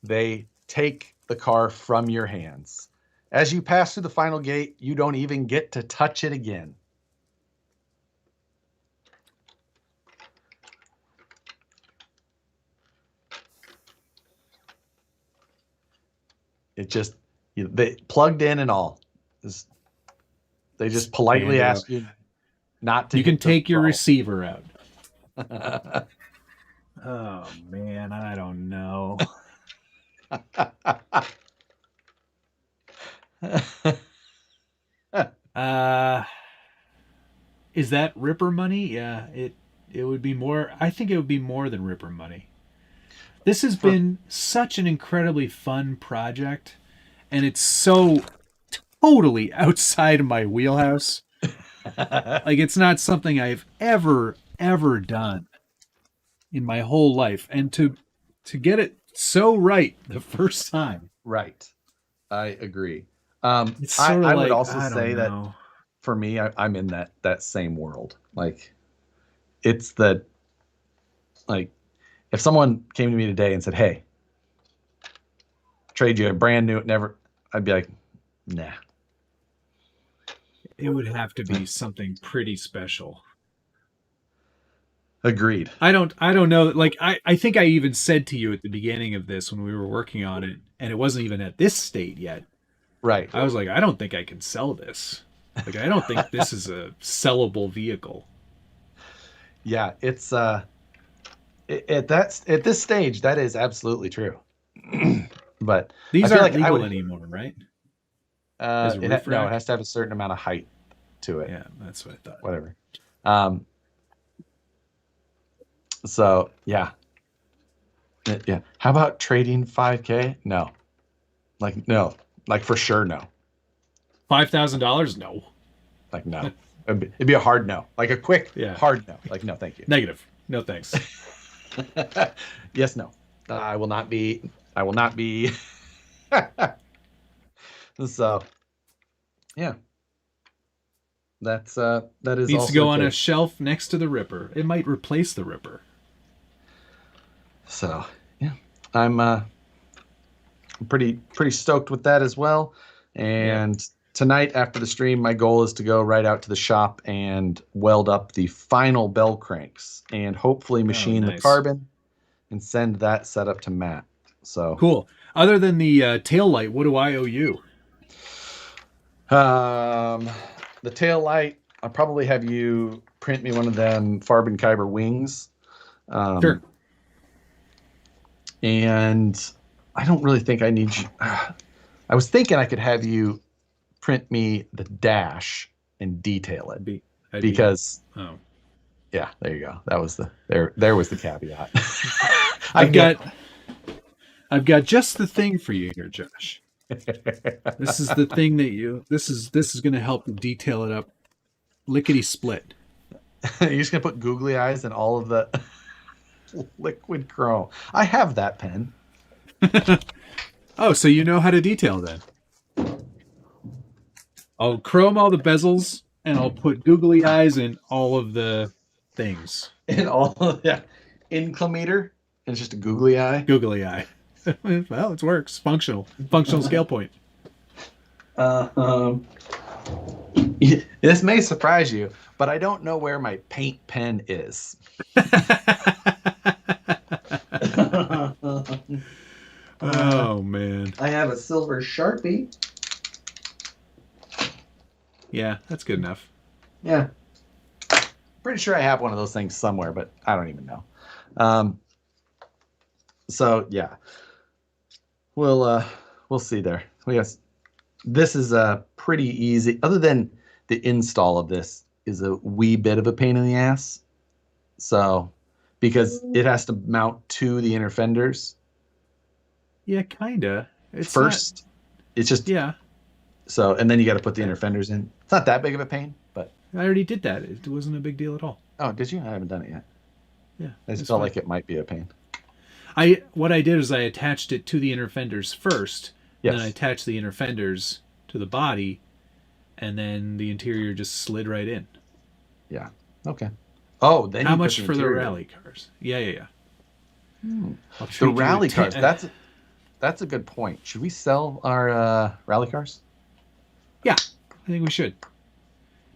they take the car from your hands. As you pass through the final gate, you don't even get to touch it again. It just, they plugged in and all. They just politely ask you not to. You can take your receiver out. Oh, man, I don't know. Is that Ripper money? Yeah, it would be more. I think it would be more than Ripper money. This has been such an incredibly fun project, and it's so totally outside of my wheelhouse. Like, it's not something I've ever done in my whole life, and to get it so right the first time. Right, I agree. It's sort of I like, would also I don't say know. that for me, I'm in that same world. Like, it's the, like, if someone came to me today and said, "Hey, trade you a brand new," I'd be like, nah. It would have to be something pretty special. Agreed. I don't know. Like, I think I even said to you at the beginning of this when we were working on it, and it wasn't even at this state yet. Right. I was like, I don't think I can sell this. Like, I don't think this is a sellable vehicle. Yeah, it's at this stage that is absolutely true. But these aren't legal anymore, right? It has to have a certain amount of height to it. Yeah, that's what I thought. Whatever. So yeah. How about trading 5K? No. No. Like, for sure, no. $5,000? No. Like, no. It'd be a hard no. Like a quick, hard no. Like, no, thank you. Negative. No thanks. Yes, no. I will not be. I will not be. So, yeah, that is Needs to also go the on a case. shelf next to the Ripper. It might replace the Ripper. So, yeah, I'm pretty stoked with that as well. Yeah. And tonight after the stream, my goal is to go right out to the shop and weld up the final bell cranks and hopefully machine the nice. carbon and send that setup to Matt. So Cool. Other than the tail light, what do I owe you? the tail light, I'll probably have you print me one of them Farben Kyber wings. Sure. And I don't really think I need you. I was thinking I could have you print me the dash and detail it because yeah, there you go. That was there was the caveat. I've got just the thing for you here, Josh. This is the thing that this is going to help detail it up lickety split. You're just gonna put googly eyes and all of the liquid chrome. I have that pen. Oh, so you know how to detail then? I'll chrome all the bezels and I'll put googly eyes in all of the things. And all of inclinometer. And it's just a googly eye. Googly eye. Well, it works. Functional scale point. This may surprise you, but I don't know where my paint pen is. Oh man. I have a silver Sharpie. Yeah, that's good enough. Yeah. Pretty sure I have one of those things somewhere, but I don't even know. So yeah. We'll see there. This is a pretty easy, other than the install of this is a wee bit of a pain in the ass. So because it has to mount to the inner fenders. Yeah, kinda. It's first. It's just So and then you got to put the inner fenders in. It's not that big of a pain, but I already did that. It wasn't a big deal at all. Oh, did you? I haven't done it yet. Yeah, I just felt like it might be a pain. What I did is I attached it to the inner fenders first. Yes. And then I attached the inner fenders to the body, and then the interior just slid right in. Yeah. Okay. Oh, then how much for the rally cars? Yeah. The rally cars. That's a good point. Should we sell our rally cars? Yeah, I think we should.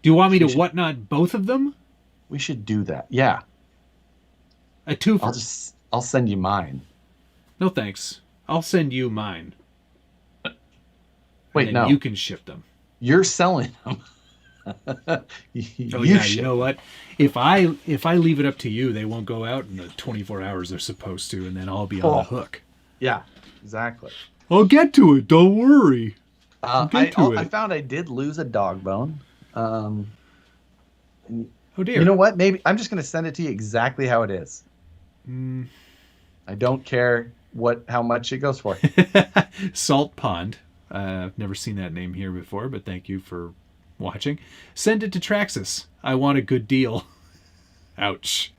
Do you want me to whatnot both of them? We should do that. Yeah. A twofer. I'll send you mine. No thanks. I'll send you mine. Wait, no. You can ship them. You're selling them. You know what? If I leave it up to you, they won't go out in the 24 hours they're supposed to, and then I'll be on the hook. Yeah, exactly. I'll get to it. Don't worry. I found I did lose a dog bone. Oh dear. You know what? Maybe I'm just going to send it to you exactly how it is. I don't care how much it goes for. Salt Pond. I've never seen that name here before, but thank you for watching. Send it to Traxxas. I want a good deal. Ouch.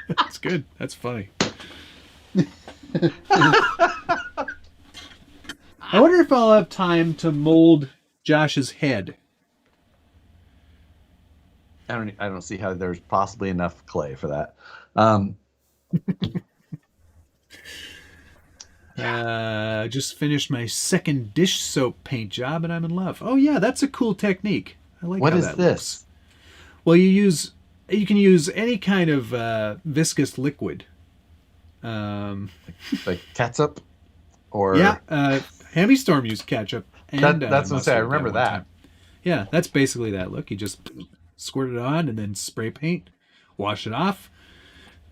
That's good. That's funny. I wonder if I'll have time to mold Josh's head. I don't see how there's possibly enough clay for that. Just finished my second dish soap paint job and I'm in love. Oh yeah, that's a cool technique. I like what how is that this? Looks. Well, you can use any kind of viscous liquid. Like catsup, or Hammy Storm used ketchup. And that's what I say. I remember that. Time. Yeah, that's basically that look. You just squirt it on and then spray paint, wash it off,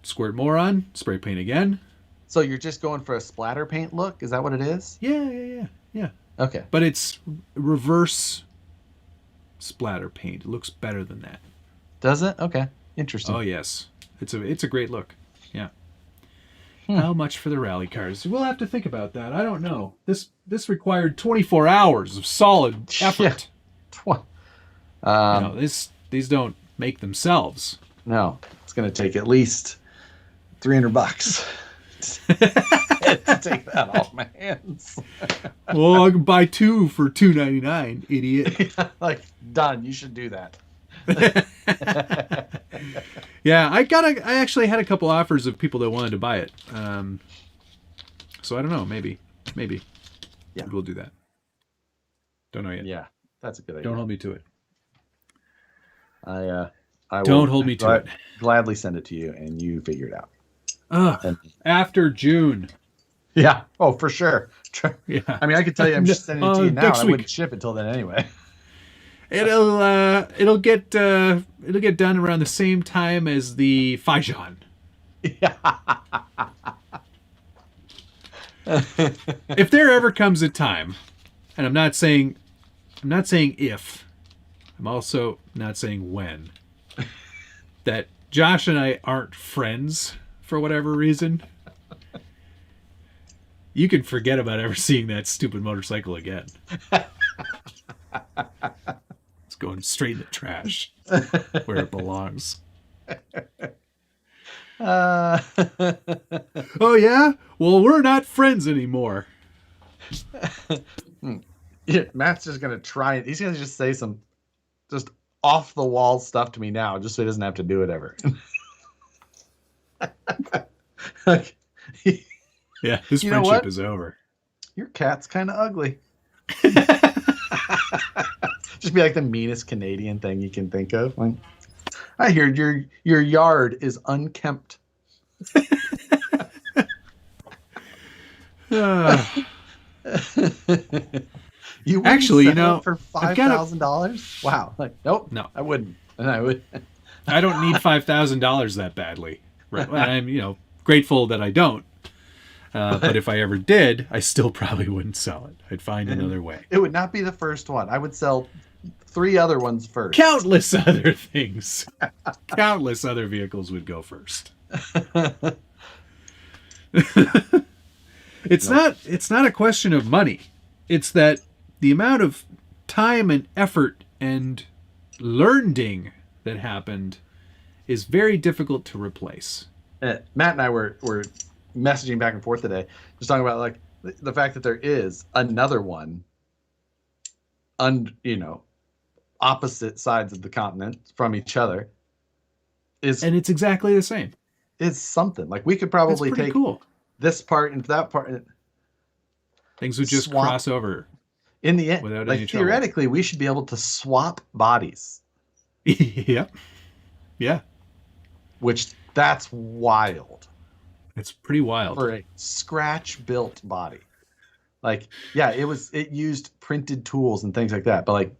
squirt more on, spray paint again. So you're just going for a splatter paint look? Is that what it is? Yeah. Okay. But it's reverse splatter paint. It looks better than that. Does it? Okay. Interesting. Oh yes. It's a great look. Yeah. How much for the rally cars? We'll have to think about that. I don't know. This required 24 hours of solid effort. Yeah. These don't make themselves. No. it's going to take at least $300 to take that off my hands. Well, I can buy 2 for $2.99, idiot. Like, done. You should do that. Yeah, I actually had a couple offers of people that wanted to buy it. So I don't know. Maybe. Yeah, we'll do that. Don't know yet. Yeah, that's a good idea. Don't hold me to it. I don't hold me to it. Gladly send it to you, and you figure it out. After June. Yeah. Oh, for sure. Yeah. I mean, I could tell you I'm just sending it to you now. Next I week. wouldn't ship until then anyway. It'll get done around the same time as the Fajan. Yeah. If there ever comes a time, and I'm not saying if, I'm also not saying when, that Josh and I aren't friends for whatever reason, you can forget about ever seeing that stupid motorcycle again. It's going straight in the trash where it belongs. Oh yeah? Well, we're not friends anymore. Yeah, Matt's just gonna try it. He's gonna just say some just off the wall stuff to me now, just so he doesn't have to do it ever. Yeah, this friendship is over. Your cat's kind of ugly. Just be like the meanest Canadian thing you can think of. Like, I heard your yard is unkempt. You actually, for $5,000. Wow. Like, nope. No, I wouldn't. And I would. I don't need $5,000 that badly. Right? I'm grateful that I don't. But if I ever did, I still probably wouldn't sell it. I'd find another way. It would not be the first one. I would sell 3 other ones first. Countless other things. Countless other vehicles would go first. It's not a question of money. It's that the amount of time and effort and learning that happened is very difficult to replace. Matt and I were messaging back and forth today, just talking about like the fact that there is another one, opposite sides of the continent from each other, and it's exactly the same. It's something like we could probably take this part and that part. Things would just cross over in the end. Without like any trouble. Theoretically, we should be able to swap bodies. Yep. Yeah. Which that's wild. It's pretty wild for a scratch-built body. Like, yeah, it used printed tools and things like that, but like,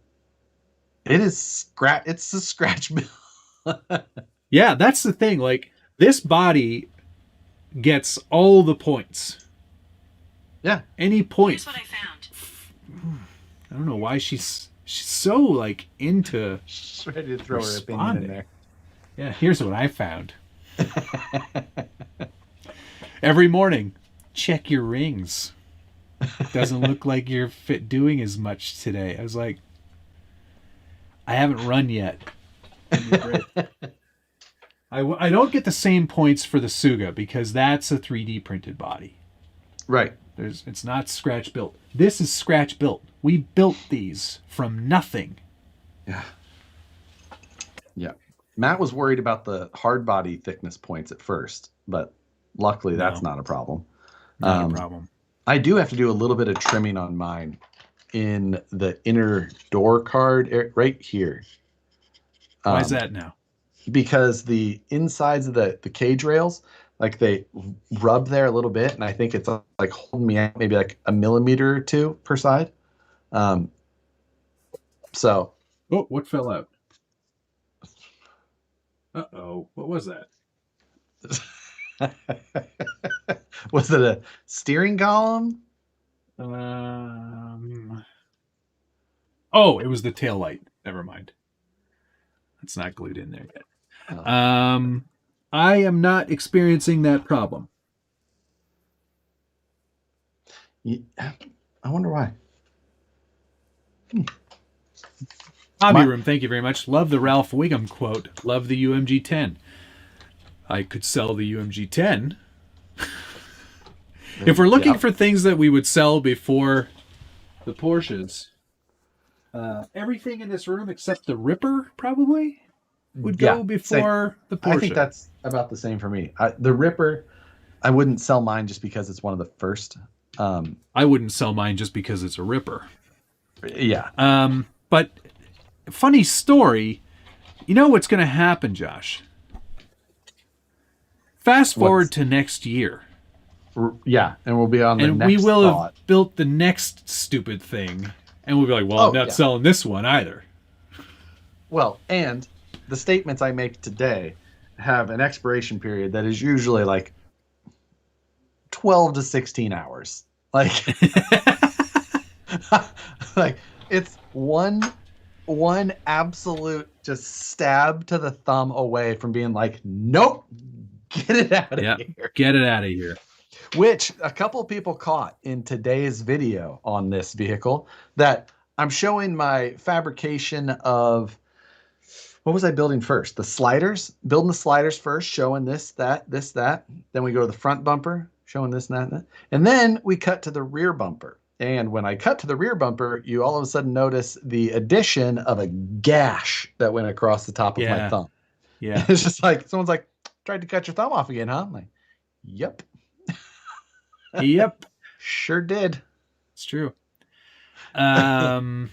it's a scratch build. Yeah, that's the thing. Like, this body gets all the points. Yeah, any point. Here's what I found. I don't know why she's so like into. She's ready to throw her opinion in there. Yeah, here's what I found. Every morning, check your rings. Doesn't look like you're doing as much today. I was like, I haven't run yet. I don't get the same points for the Suga because that's a 3D printed body. Right. It's not scratch built. This is scratch built. We built these from nothing. Yeah. Yeah. Matt was worried about the hard body thickness points at first, but luckily that's not a problem. Not a problem. I do have to do a little bit of trimming on mine in the inner door card right here. Why is that now? Because the insides of the cage rails, like they rub there a little bit, and I think it's like holding me out maybe like a millimeter or 2 per side. So. Oh, what fell out? Uh-oh. What was that? Was it a steering column? Oh, it was the tail light. Never mind. It's not glued in there yet. Oh. I am not experiencing that problem. Yeah, I wonder why. Hobby Room, thank you very much. Love the Ralph Wiggum quote. Love the UMG 10. I could sell the UMG 10. If we're looking for things that we would sell before the Porsches, everything in this room except the Ripper probably would go before the Porsche. I think that's about the same for me. The Ripper, I wouldn't sell mine just because it's one of the first. I wouldn't sell mine just because it's a Ripper. Yeah. But funny story, you know what's going to happen, Josh? Fast forward to next year. Yeah, and we'll be on the and next we will thought. have built the next stupid thing, and we'll be like, well, I'm not selling this one either. Well, and the statements I make today have an expiration period that is usually like 12 to 16 hours. Like, like it's one absolute just stab to the thumb away from being like, nope, get it out of here. Get it out of here. Which a couple people caught in today's video on this vehicle, that I'm showing my fabrication of, what was I building first? The sliders, building the sliders first, showing this, that. Then we go to the front bumper, showing this, that. And then we cut to the rear bumper. And when I cut to the rear bumper, you all of a sudden notice the addition of a gash that went across the top of my thumb. Yeah. It's just like, someone's like, tried to cut your thumb off again, huh? I'm like, yep. Yep. Sure did. It's true. I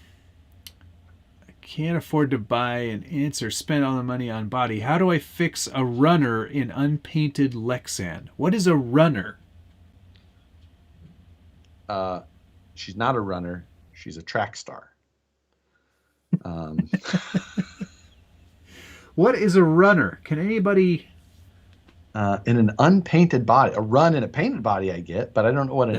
can't afford to buy an inch or spend all the money on body. How do I fix a runner in unpainted Lexan? What is a runner? She's not a runner. She's a track star. What is a runner? Can anybody... in an unpainted body. A run in a painted body I get, but I don't know what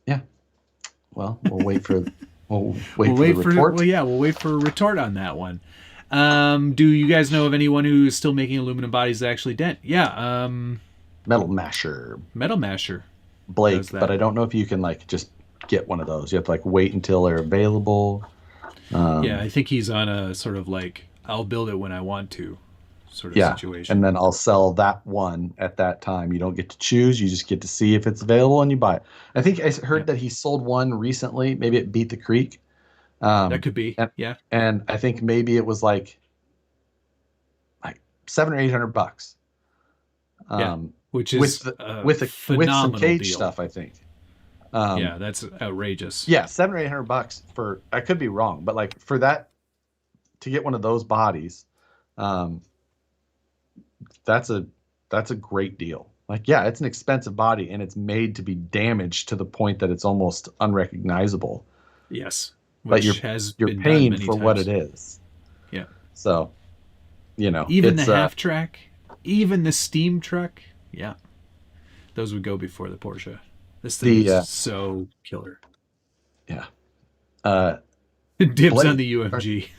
Yeah. Well, we'll wait for the report. We'll wait for a retort on that one. Do you guys know of anyone who's still making aluminum bodies that actually dent? Yeah. Metal Masher. Blake, but I don't know if you can like just get one of those. You have to like wait until they're available. Yeah, I think he's on a sort of like, I'll build it when I want to sort of situation. And then I'll sell that one at that time. You don't get to choose. You just get to see if it's available and you buy it. I think I heard that he sold one recently. Maybe it Beat the Creek. That could be. And I think maybe it was like $700 or $800. Which is with some cage deal. stuff, I think. Yeah, that's outrageous. Yeah, $700 or $800 for, I could be wrong, but like for that, to get one of those bodies, that's a great deal. Like, yeah, it's an expensive body and it's made to be damaged to the point that it's almost unrecognizable. Yes, but you're paying for what it is. Yeah. So, you know, even the half track, even the steam truck, yeah, those would go before the Porsche. This thing is so killer. Yeah. Dibs on the UMG.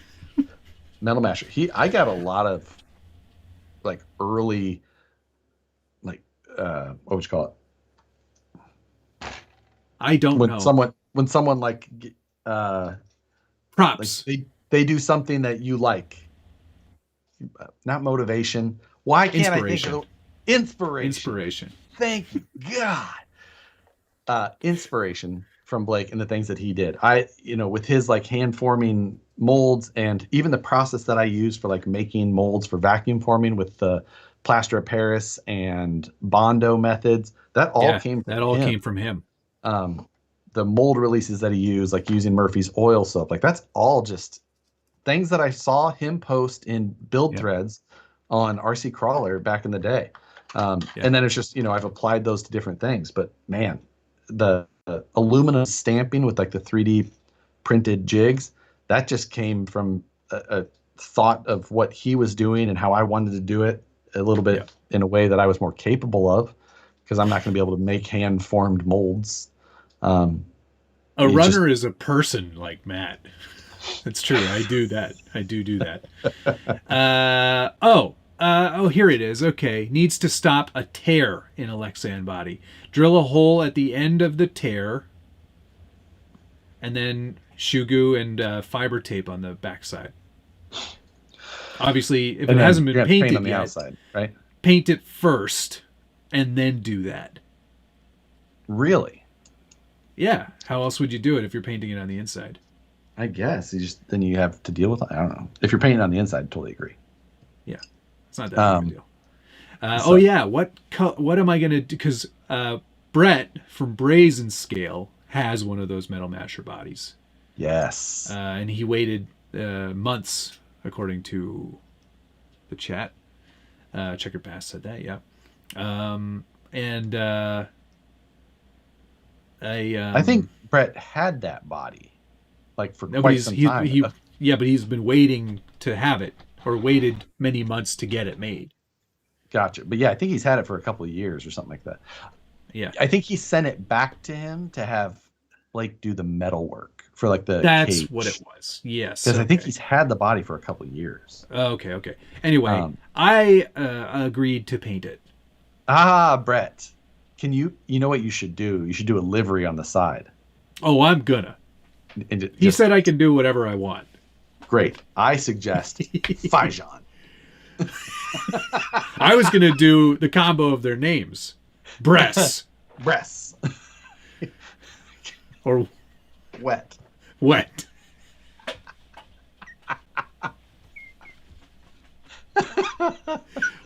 Metal Masher. I got a lot of like early, like what would you call it? I don't know. When someone like props. Like they do something that you like. Not motivation. Why can't I think of the inspiration? Thank you, God. Inspiration from Blake and the things that he did. With his like hand forming molds and even the process that I use for like making molds for vacuum forming with the plaster of Paris and Bondo methods, that all came from him. The mold releases that he used, like using Murphy's oil soap, like that's all just things that I saw him post in build threads on RC Crawler back in the day. And then it's just, I've applied those to different things, but man, the aluminum stamping with like the 3D printed jigs, that just came from a thought of what he was doing and how I wanted to do it a little bit in a way that I was more capable of, because I'm not going to be able to make hand formed molds. A runner is a person like Matt. That's true. I do that. I do that. Here it is. Okay. Needs to stop a tear in a Lexan body. Drill a hole at the end of the tear, and then shoe glue and fiber tape on the backside. Obviously, if And it then hasn't you're been gonna paint painted on the yet, outside, right? paint it first and then do that. Really? Yeah. How else would you do it if you're painting it on the inside? I guess then you have to deal with it. I don't know. If you're painting on the inside, totally agree. Yeah. It's not that big of a Um, deal. so- Oh yeah, what am I gonna do? Because Brett from Brazen Scale has one of those metal masher bodies, Yes. and he waited months, according to the chat. Checkered Past said that, yeah. And I think Brett had that body, like for quite nobody's some time. yeah, but he's been waiting to have it, or waited many months to get it made. Gotcha. But yeah, I think he's had it for a couple of years or something like that. Yeah, I think he sent it back to him to have Blake do the metal work for like the that's cage. what it was. Yes, Because I think okay. he's had the body for a couple of years. Okay. Anyway, I agreed to paint it. Brett, you know what you should do? You should do a livery on the side. Oh, I'm gonna. And He said I can do whatever I want. great. I suggest Fajan. I was gonna do the combo of their names, Bress Breasts. or Wet. Wet.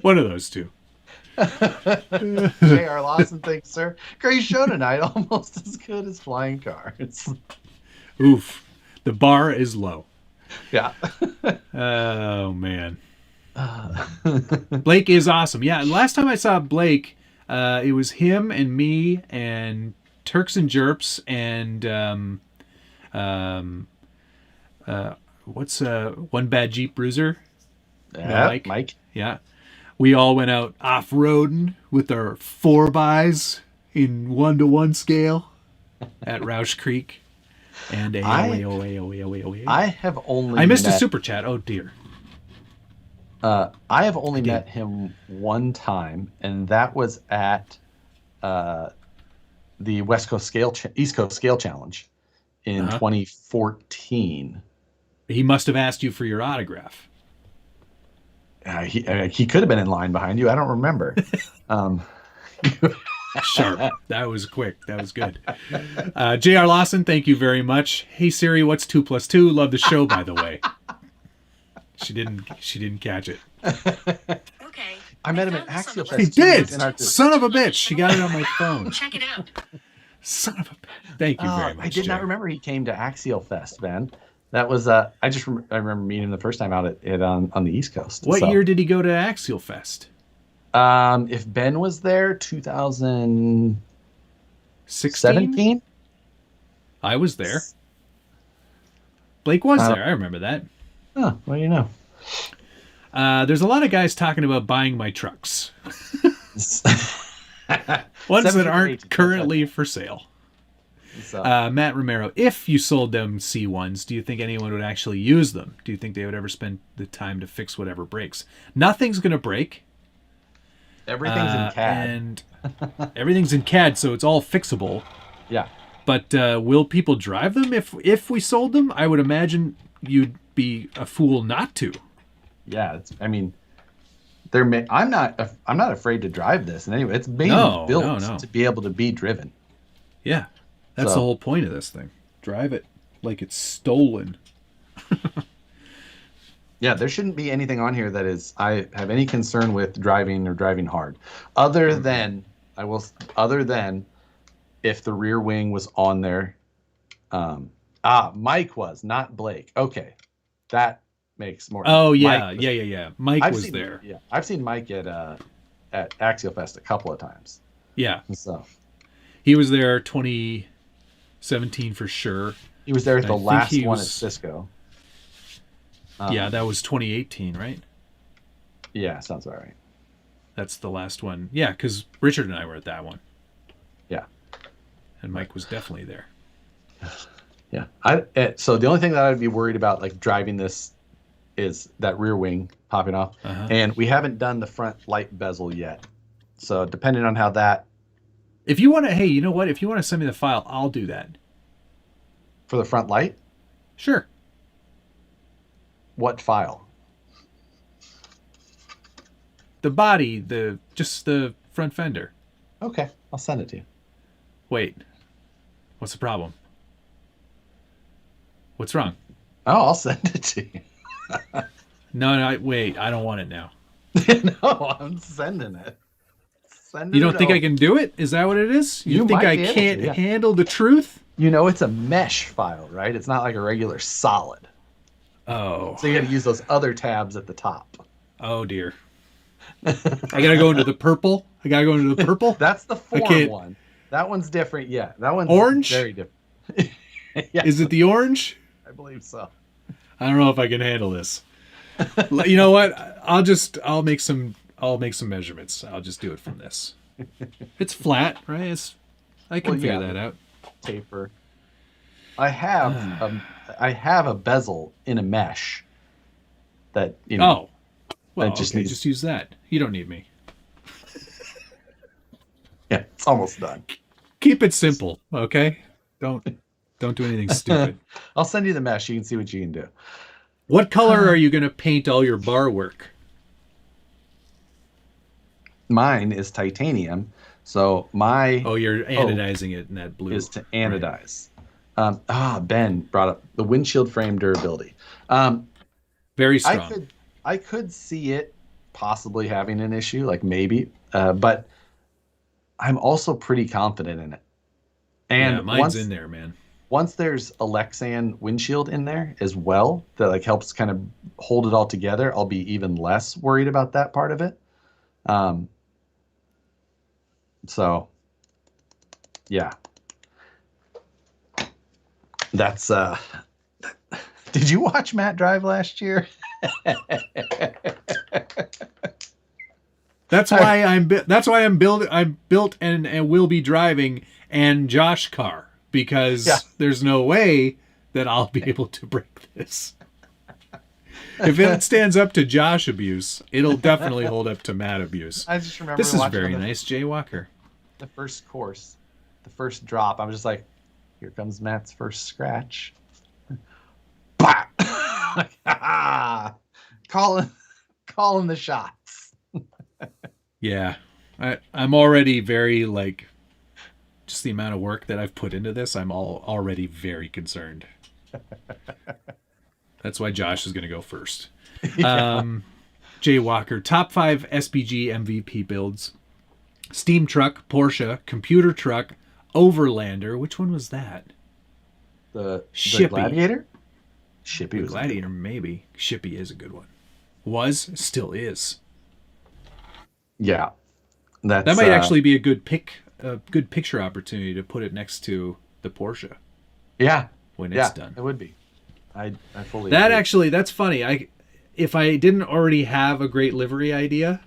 One of those two. J.R. Lawson thinks, sir. Great show tonight. Almost as good as flying cars. Oof, the bar is low. Yeah. Oh man, Blake is awesome. Yeah, last time I saw Blake, it was him and me and Turks and Jerps and what's One Bad Jeep Bruiser? Yeah, Mike. Yeah. We all went out off-roading with our 4x in 1-to-1 scale at Roush Creek. And I have only I missed a met, super chat. Oh dear. I have only met him one time, and that was at the West Coast East Coast Scale Challenge in 2014. He must have asked you for your autograph. He could have been in line behind you. I don't remember. Sharp. That was quick. That was good. J.R. Lawson, thank you very much. Hey Siri, what's 2 + 2? Love the show, by the way. She didn't catch it. Okay. I met him at found this on Axial the Fest. He list. did. In our- Son of a bitch. She got it on my phone. Check it out. Son of a bitch. Thank you very much. I did not Jay. remember he came to Axial Fest, Ben. That was I remember meeting him the first time out on the East Coast. What So, year did he go to Axial Fest? If Ben was there, 2017. 16? I was there. Blake was there. I remember that. Oh, well, you know. There's a lot of guys talking about buying my trucks. Ones that 17 or aren't 18, currently for sale. So, Matt Romero, if you sold them C1s, do you think anyone would actually use them? Do you think they would ever spend the time to fix whatever breaks? Nothing's going to break. everything's in CAD. And everything's in CAD, so it's all fixable. Yeah. But will people drive them if we sold them? I would imagine you'd be a fool not to. Yeah. I mean, I'm not afraid to drive this. And anyway, it's mainly No, built no. to be able to be driven. Yeah. That's So- the whole point of this thing. Drive it like it's stolen. Yeah, there shouldn't be anything on here that I have any concern with driving or driving hard, other than if the rear wing was on there. Mike was, not Blake. Okay, that makes more. Oh yeah, Mike was- yeah. Mike I've was seen, there. Yeah, I've seen Mike at Axial Fest a couple of times. Yeah, So he was there 2017 for sure. he was there at I the think last he one at was- Cisco. Yeah, that was 2018, right? Yeah, sounds about right. That's the last one. Yeah, because Richard and I were at that one, Yeah. and Mike was definitely there. Yeah. So the only thing that I'd be worried about, like driving this, is that rear wing popping off, and we haven't done the front light bezel yet. So depending on how that If you want to, hey, you know what? If you want to send me the file, I'll do that. for the front light, Sure. What file? The body, just the front fender. Okay, I'll send it to you. Wait, what's the problem? What's wrong? Oh, I'll send it to you. No, wait, I don't want it now. No, I'm sending it. You don't think I can do it? Is that what it is? You think might I be able can't to, yeah. handle the truth? You know, it's a mesh file, right? It's not like a regular solid. Oh. So you got to use those other tabs at the top. Oh, dear. I got to go into the purple? That's the form one. That one's different. Yeah, that one's orange? very different. Yeah, Is it the orange? I believe so. I don't know if I can handle this. You know what? I'll make some measurements. I'll just do it from this. It's flat, right? I can figure that out. Taper. I have a bezel in a mesh that Oh. Well, that just just use that. You don't need me. Yeah, it's almost done. Keep it simple, okay? Don't do anything stupid. I'll send you the mesh. You can see what you can do. What color are you going to paint all your bar work? Mine is titanium, so my You're anodizing it in that blue. is to anodize. Ben brought up the windshield frame durability. Very strong. I could see it possibly having an issue, like maybe, but I'm also pretty confident in it. And yeah, mine's in there, man. Once there's a Lexan windshield in there as well, that like helps kind of hold it all together, I'll be even less worried about that part of it. So yeah, that's did you watch Matt drive last year? That's why I'm built and will be driving and Josh car, because there's no way that I'll be able to break this. If it stands up to Josh abuse, it'll definitely hold up to Matt abuse. I just remember this is very nice, Jay Walker. The first course, the first drop, I was just like, here comes Matt's first scratch. Bah! calling the shots. Yeah. I'm already very, just the amount of work that I've put into this, I'm already very concerned. That's why Josh is going to go first. Yeah. Jay Walker, top 5 SPG MVP builds. Steam truck, Porsche, computer truck, Overlander. Which one was that? The Shippy. Gladiator? Shippy was Gladiator, maybe. Shippy is a good one. Still is. Yeah. That might actually be a good picture opportunity to put it next to the Porsche. Yeah. When it's done. It would be. I fully that agree. Actually, that's funny. If I didn't already have a great livery idea,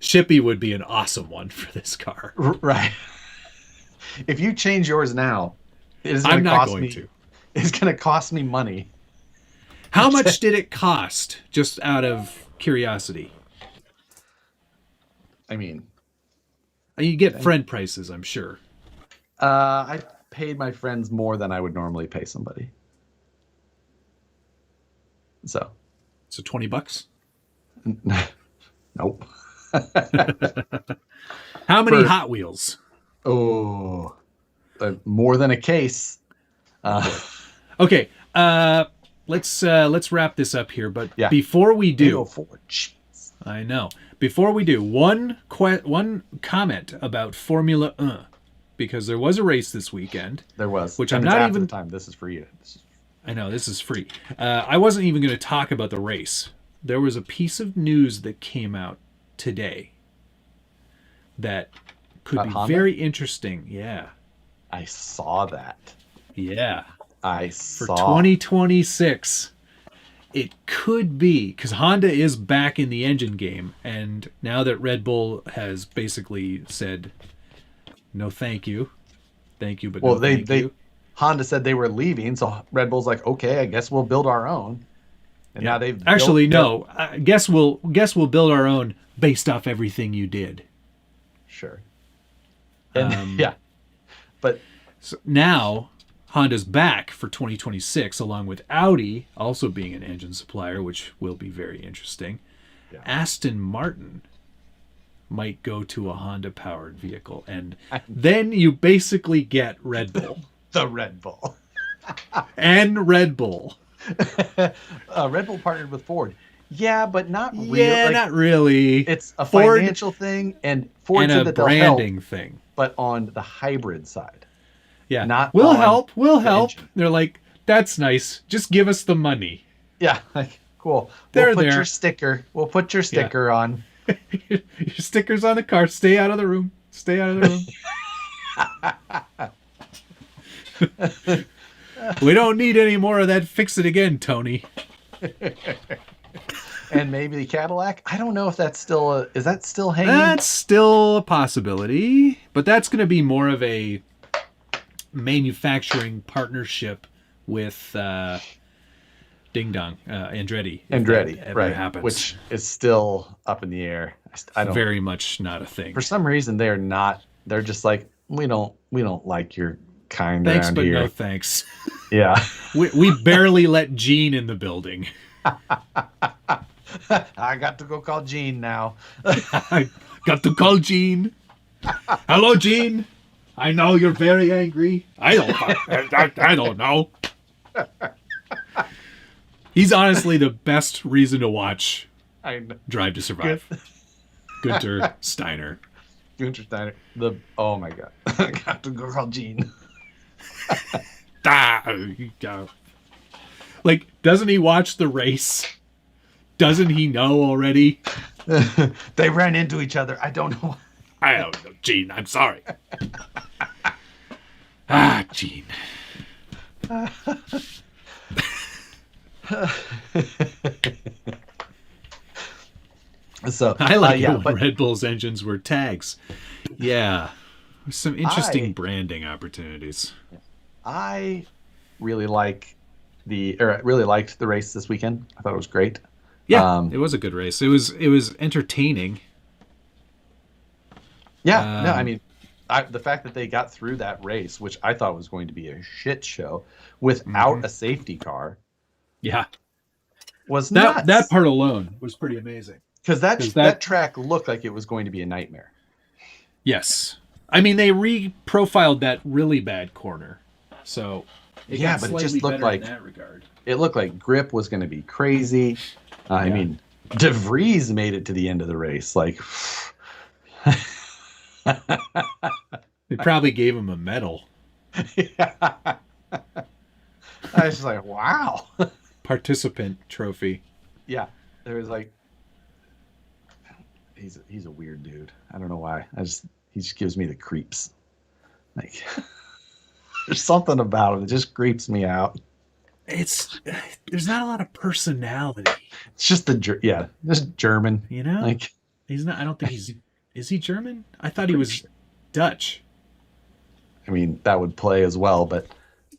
Shippy would be an awesome one for this car. Right. If you change yours now, it's I'm not going to. It's going to cost me money. How much did it cost, just out of curiosity? I mean, you get friend prices, I'm sure. I paid my friends more than I would normally pay somebody. So $20? Nope. How many Hot Wheels? Oh, more than a case. Okay, let's wrap this up here. But yeah. Before we do, I know. Before we do, one comment about Formula 1, because there was a race this weekend. There was, which I'm not even. Time. This is for you. I know, this is free. I wasn't even going to talk about the race. There was a piece of news that came out today that could be Honda? very interesting. Yeah. I saw that. Yeah. For 2026, it could be, because Honda is back in the engine game, and now that Red Bull has basically said, no thank you. Thank you, but no thank you. Honda said they were leaving, so Red Bull's like, okay, I guess we'll build our own. And now they've no. I guess we'll build our own based off everything you did. Sure. And yeah, but so now Honda's back for 2026, along with Audi also being an engine supplier, which will be very interesting. Yeah. Aston Martin might go to a Honda-powered vehicle, and then you basically get Red Bull. The Red Bull. And Red Bull. Red Bull partnered with Ford. Yeah, but not really. Yeah, not really. It's a financial thing, and Ford and a branding thing. But on the hybrid side. Yeah, we'll help. Engine. They're like, that's nice. Just give us the money. Yeah, like, cool. We'll put your sticker. We'll put your sticker on. Your sticker's on the car. Stay out of the room. Stay out of the room. We don't need any more of that. Fix it again, Tony. And maybe the Cadillac. I don't know if that's still is that still hanging? That's still a possibility, but that's going to be more of a manufacturing partnership with Ding Dong Andretti. Andretti, right? Happens. Which is still up in the air. I don't. Very much not a thing. For some reason, they're not. They're just like we don't like your kind thanks, around but here. No thanks. Yeah. we barely let Gene in the building. I got to go call Gene now. I got to call Gene. Hello, Gene. I know you're very angry. I don't know. He's honestly the best reason to watch Drive to Survive. Günther Steiner. Günther Steiner. Oh my God. I got to go call Gene. Like, doesn't he watch the race? Doesn't he know already? They ran into each other. I don't know. I don't know, Gene. I'm sorry. Gene. So I like it when Red Bull's engines were tags. Yeah. Some interesting branding opportunities. I really liked the race this weekend. I thought it was great. Yeah, it was a good race. It was entertaining. Yeah, no, I mean, the fact that they got through that race, which I thought was going to be a shit show, without a safety car, was nuts. That part alone was pretty amazing. Because that track looked like it was going to be a nightmare. Yes, I mean they re-profiled that really bad corner, so but it just looked like in that regard. It looked like grip was going to be crazy. I mean, De Vries made it to the end of the race. Like, they probably gave him a medal. Yeah. I was just like, wow. Participant trophy. Yeah, there was like, he's a weird dude. I don't know why. He just gives me the creeps. Like, there's something about him that just creeps me out. There's not a lot of personality. It's just just German. You know, like he's not. I don't think is he German? I thought he was Dutch. I mean, that would play as well, but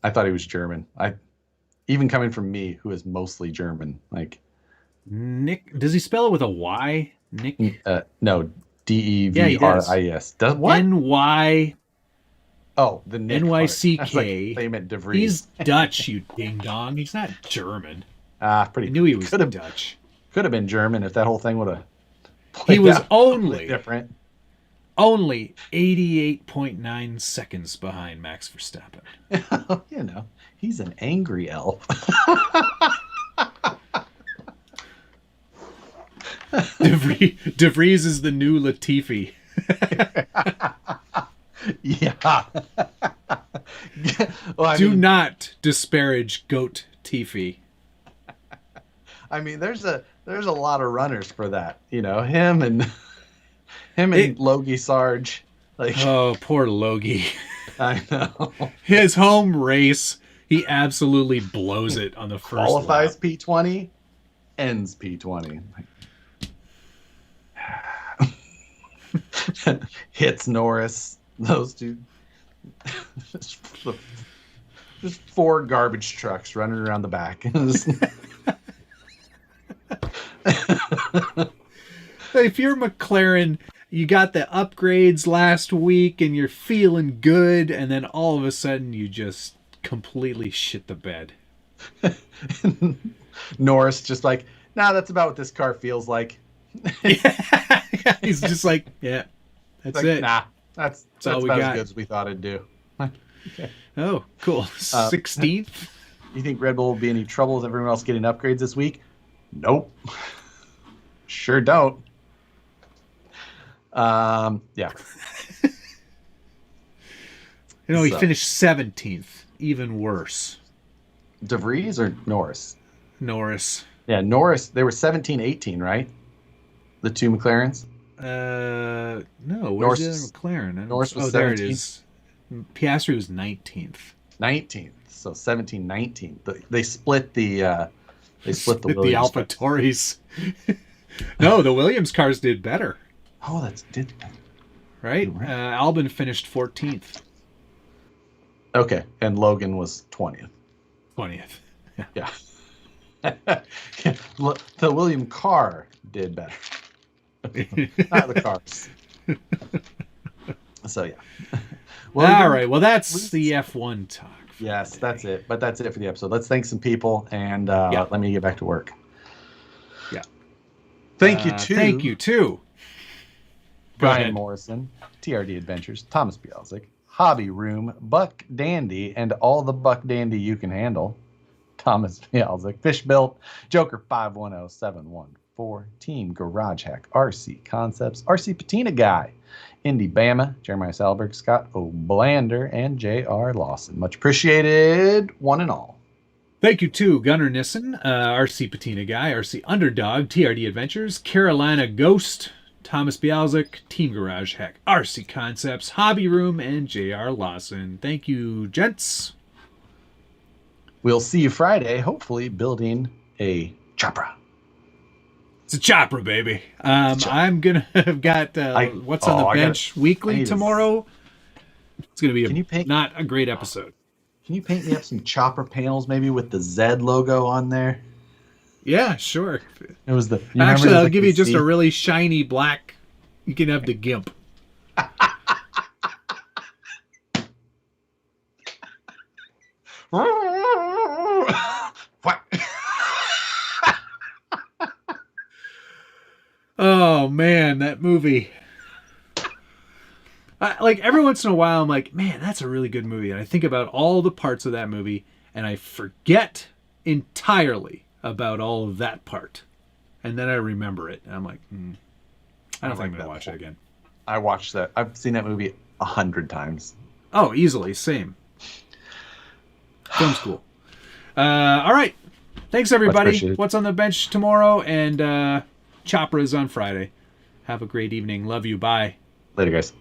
I thought he was German. Even coming from me, who is mostly German, like Nick. Does he spell it with a Y? Nick? No, Devris. Does what? NY. Oh, the Nick NYCK. Like, they meant De Vries. He's Dutch, you ding dong. He's not German. Pretty. I knew he was Dutch. Could have been German if that whole thing would have. He was only different. Only 88.9 seconds behind Max Verstappen. You know, he's an angry elf. De Vries is the new Latifi. Yeah. Well, Do not disparage Goat Tiffy. I mean, there's a lot of runners for that. You know, him and Logie Sarge. Like, oh, poor Logie. I know. His home race, he absolutely blows it on the first Qualifies lap. P20, ends P20. Hits Norris. Those two. Just 4 garbage trucks running around the back. If you're McLaren, you got the upgrades last week and you're feeling good, and then all of a sudden you just completely shit the bed. Norris just like, nah, that's about what this car feels like. Yeah. He's just like, yeah, that's Like, it. nah, that's all we about got. as good as we thought it'd do. Okay. Oh, cool. 16th. You think Red Bull will be any trouble with everyone else getting upgrades this week? Nope. Sure don't. Yeah. He So. finished 17th. Even worse. De Vries or Norris? Norris. Yeah, Norris. They were 17, 18, right? The two McLarens. No, Norris where's the McLaren? Norris was there it 17th. is. Piastri was 19th. 19th. So 17, 19. They split the The Williams. AlphaTauris. No, the Williams cars did better. Oh, that's did. Right? Right. Albon finished 14th. Okay, and Logan was 20th. 20th. Yeah. The William car did better. Not the cars. So, yeah. All right. Well, that's the F1 talk. Yes, today. that's it. But that's it for the episode. Let's thank some people, and Yeah. let me get back to work. Yeah. Thank you to Go Brian ahead. Morrison, TRD Adventures, Thomas Bielzik, Hobby Room, Buck Dandy, and all the Buck Dandy you can handle. Thomas Bielzik, Fish Built, Joker 510714, Team Garage Hack, RC Concepts, RC Patina Guy, Indy Bama, Jeremiah Salberg, Scott O'Blander, and J.R. Lawson. Much appreciated, one and all. Thank you to Gunnar Nissen, RC Patina Guy, RC Underdog, TRD Adventures, Carolina Ghost, Thomas Bialzik, Team Garage Hack, RC Concepts, Hobby Room, and J.R. Lawson. Thank you, gents. We'll see you Friday, hopefully building a chopra. It's a chopper, baby. I'm going to have got What's on the Bench weekly tomorrow. It's going to be not a great episode. Can you paint me up some chopper panels, maybe with the Z logo on there? Yeah, sure. It was the. Actually, I'll give you just a really shiny black. You can have the GIMP. What? Oh man, that movie. Like every once in a while, I'm like, man, that's a really good movie, and I think about all the parts of that movie, and I forget entirely about all of that part, and then I remember it, and I'm like, I don't think I'm gonna watch it again. I watched that. I've seen that movie 100 times. Oh, easily, same. Film's cool. All right, thanks everybody. What's on the bench tomorrow, and Chopra is on Friday. Have a great evening. Love you. Bye. Later, guys.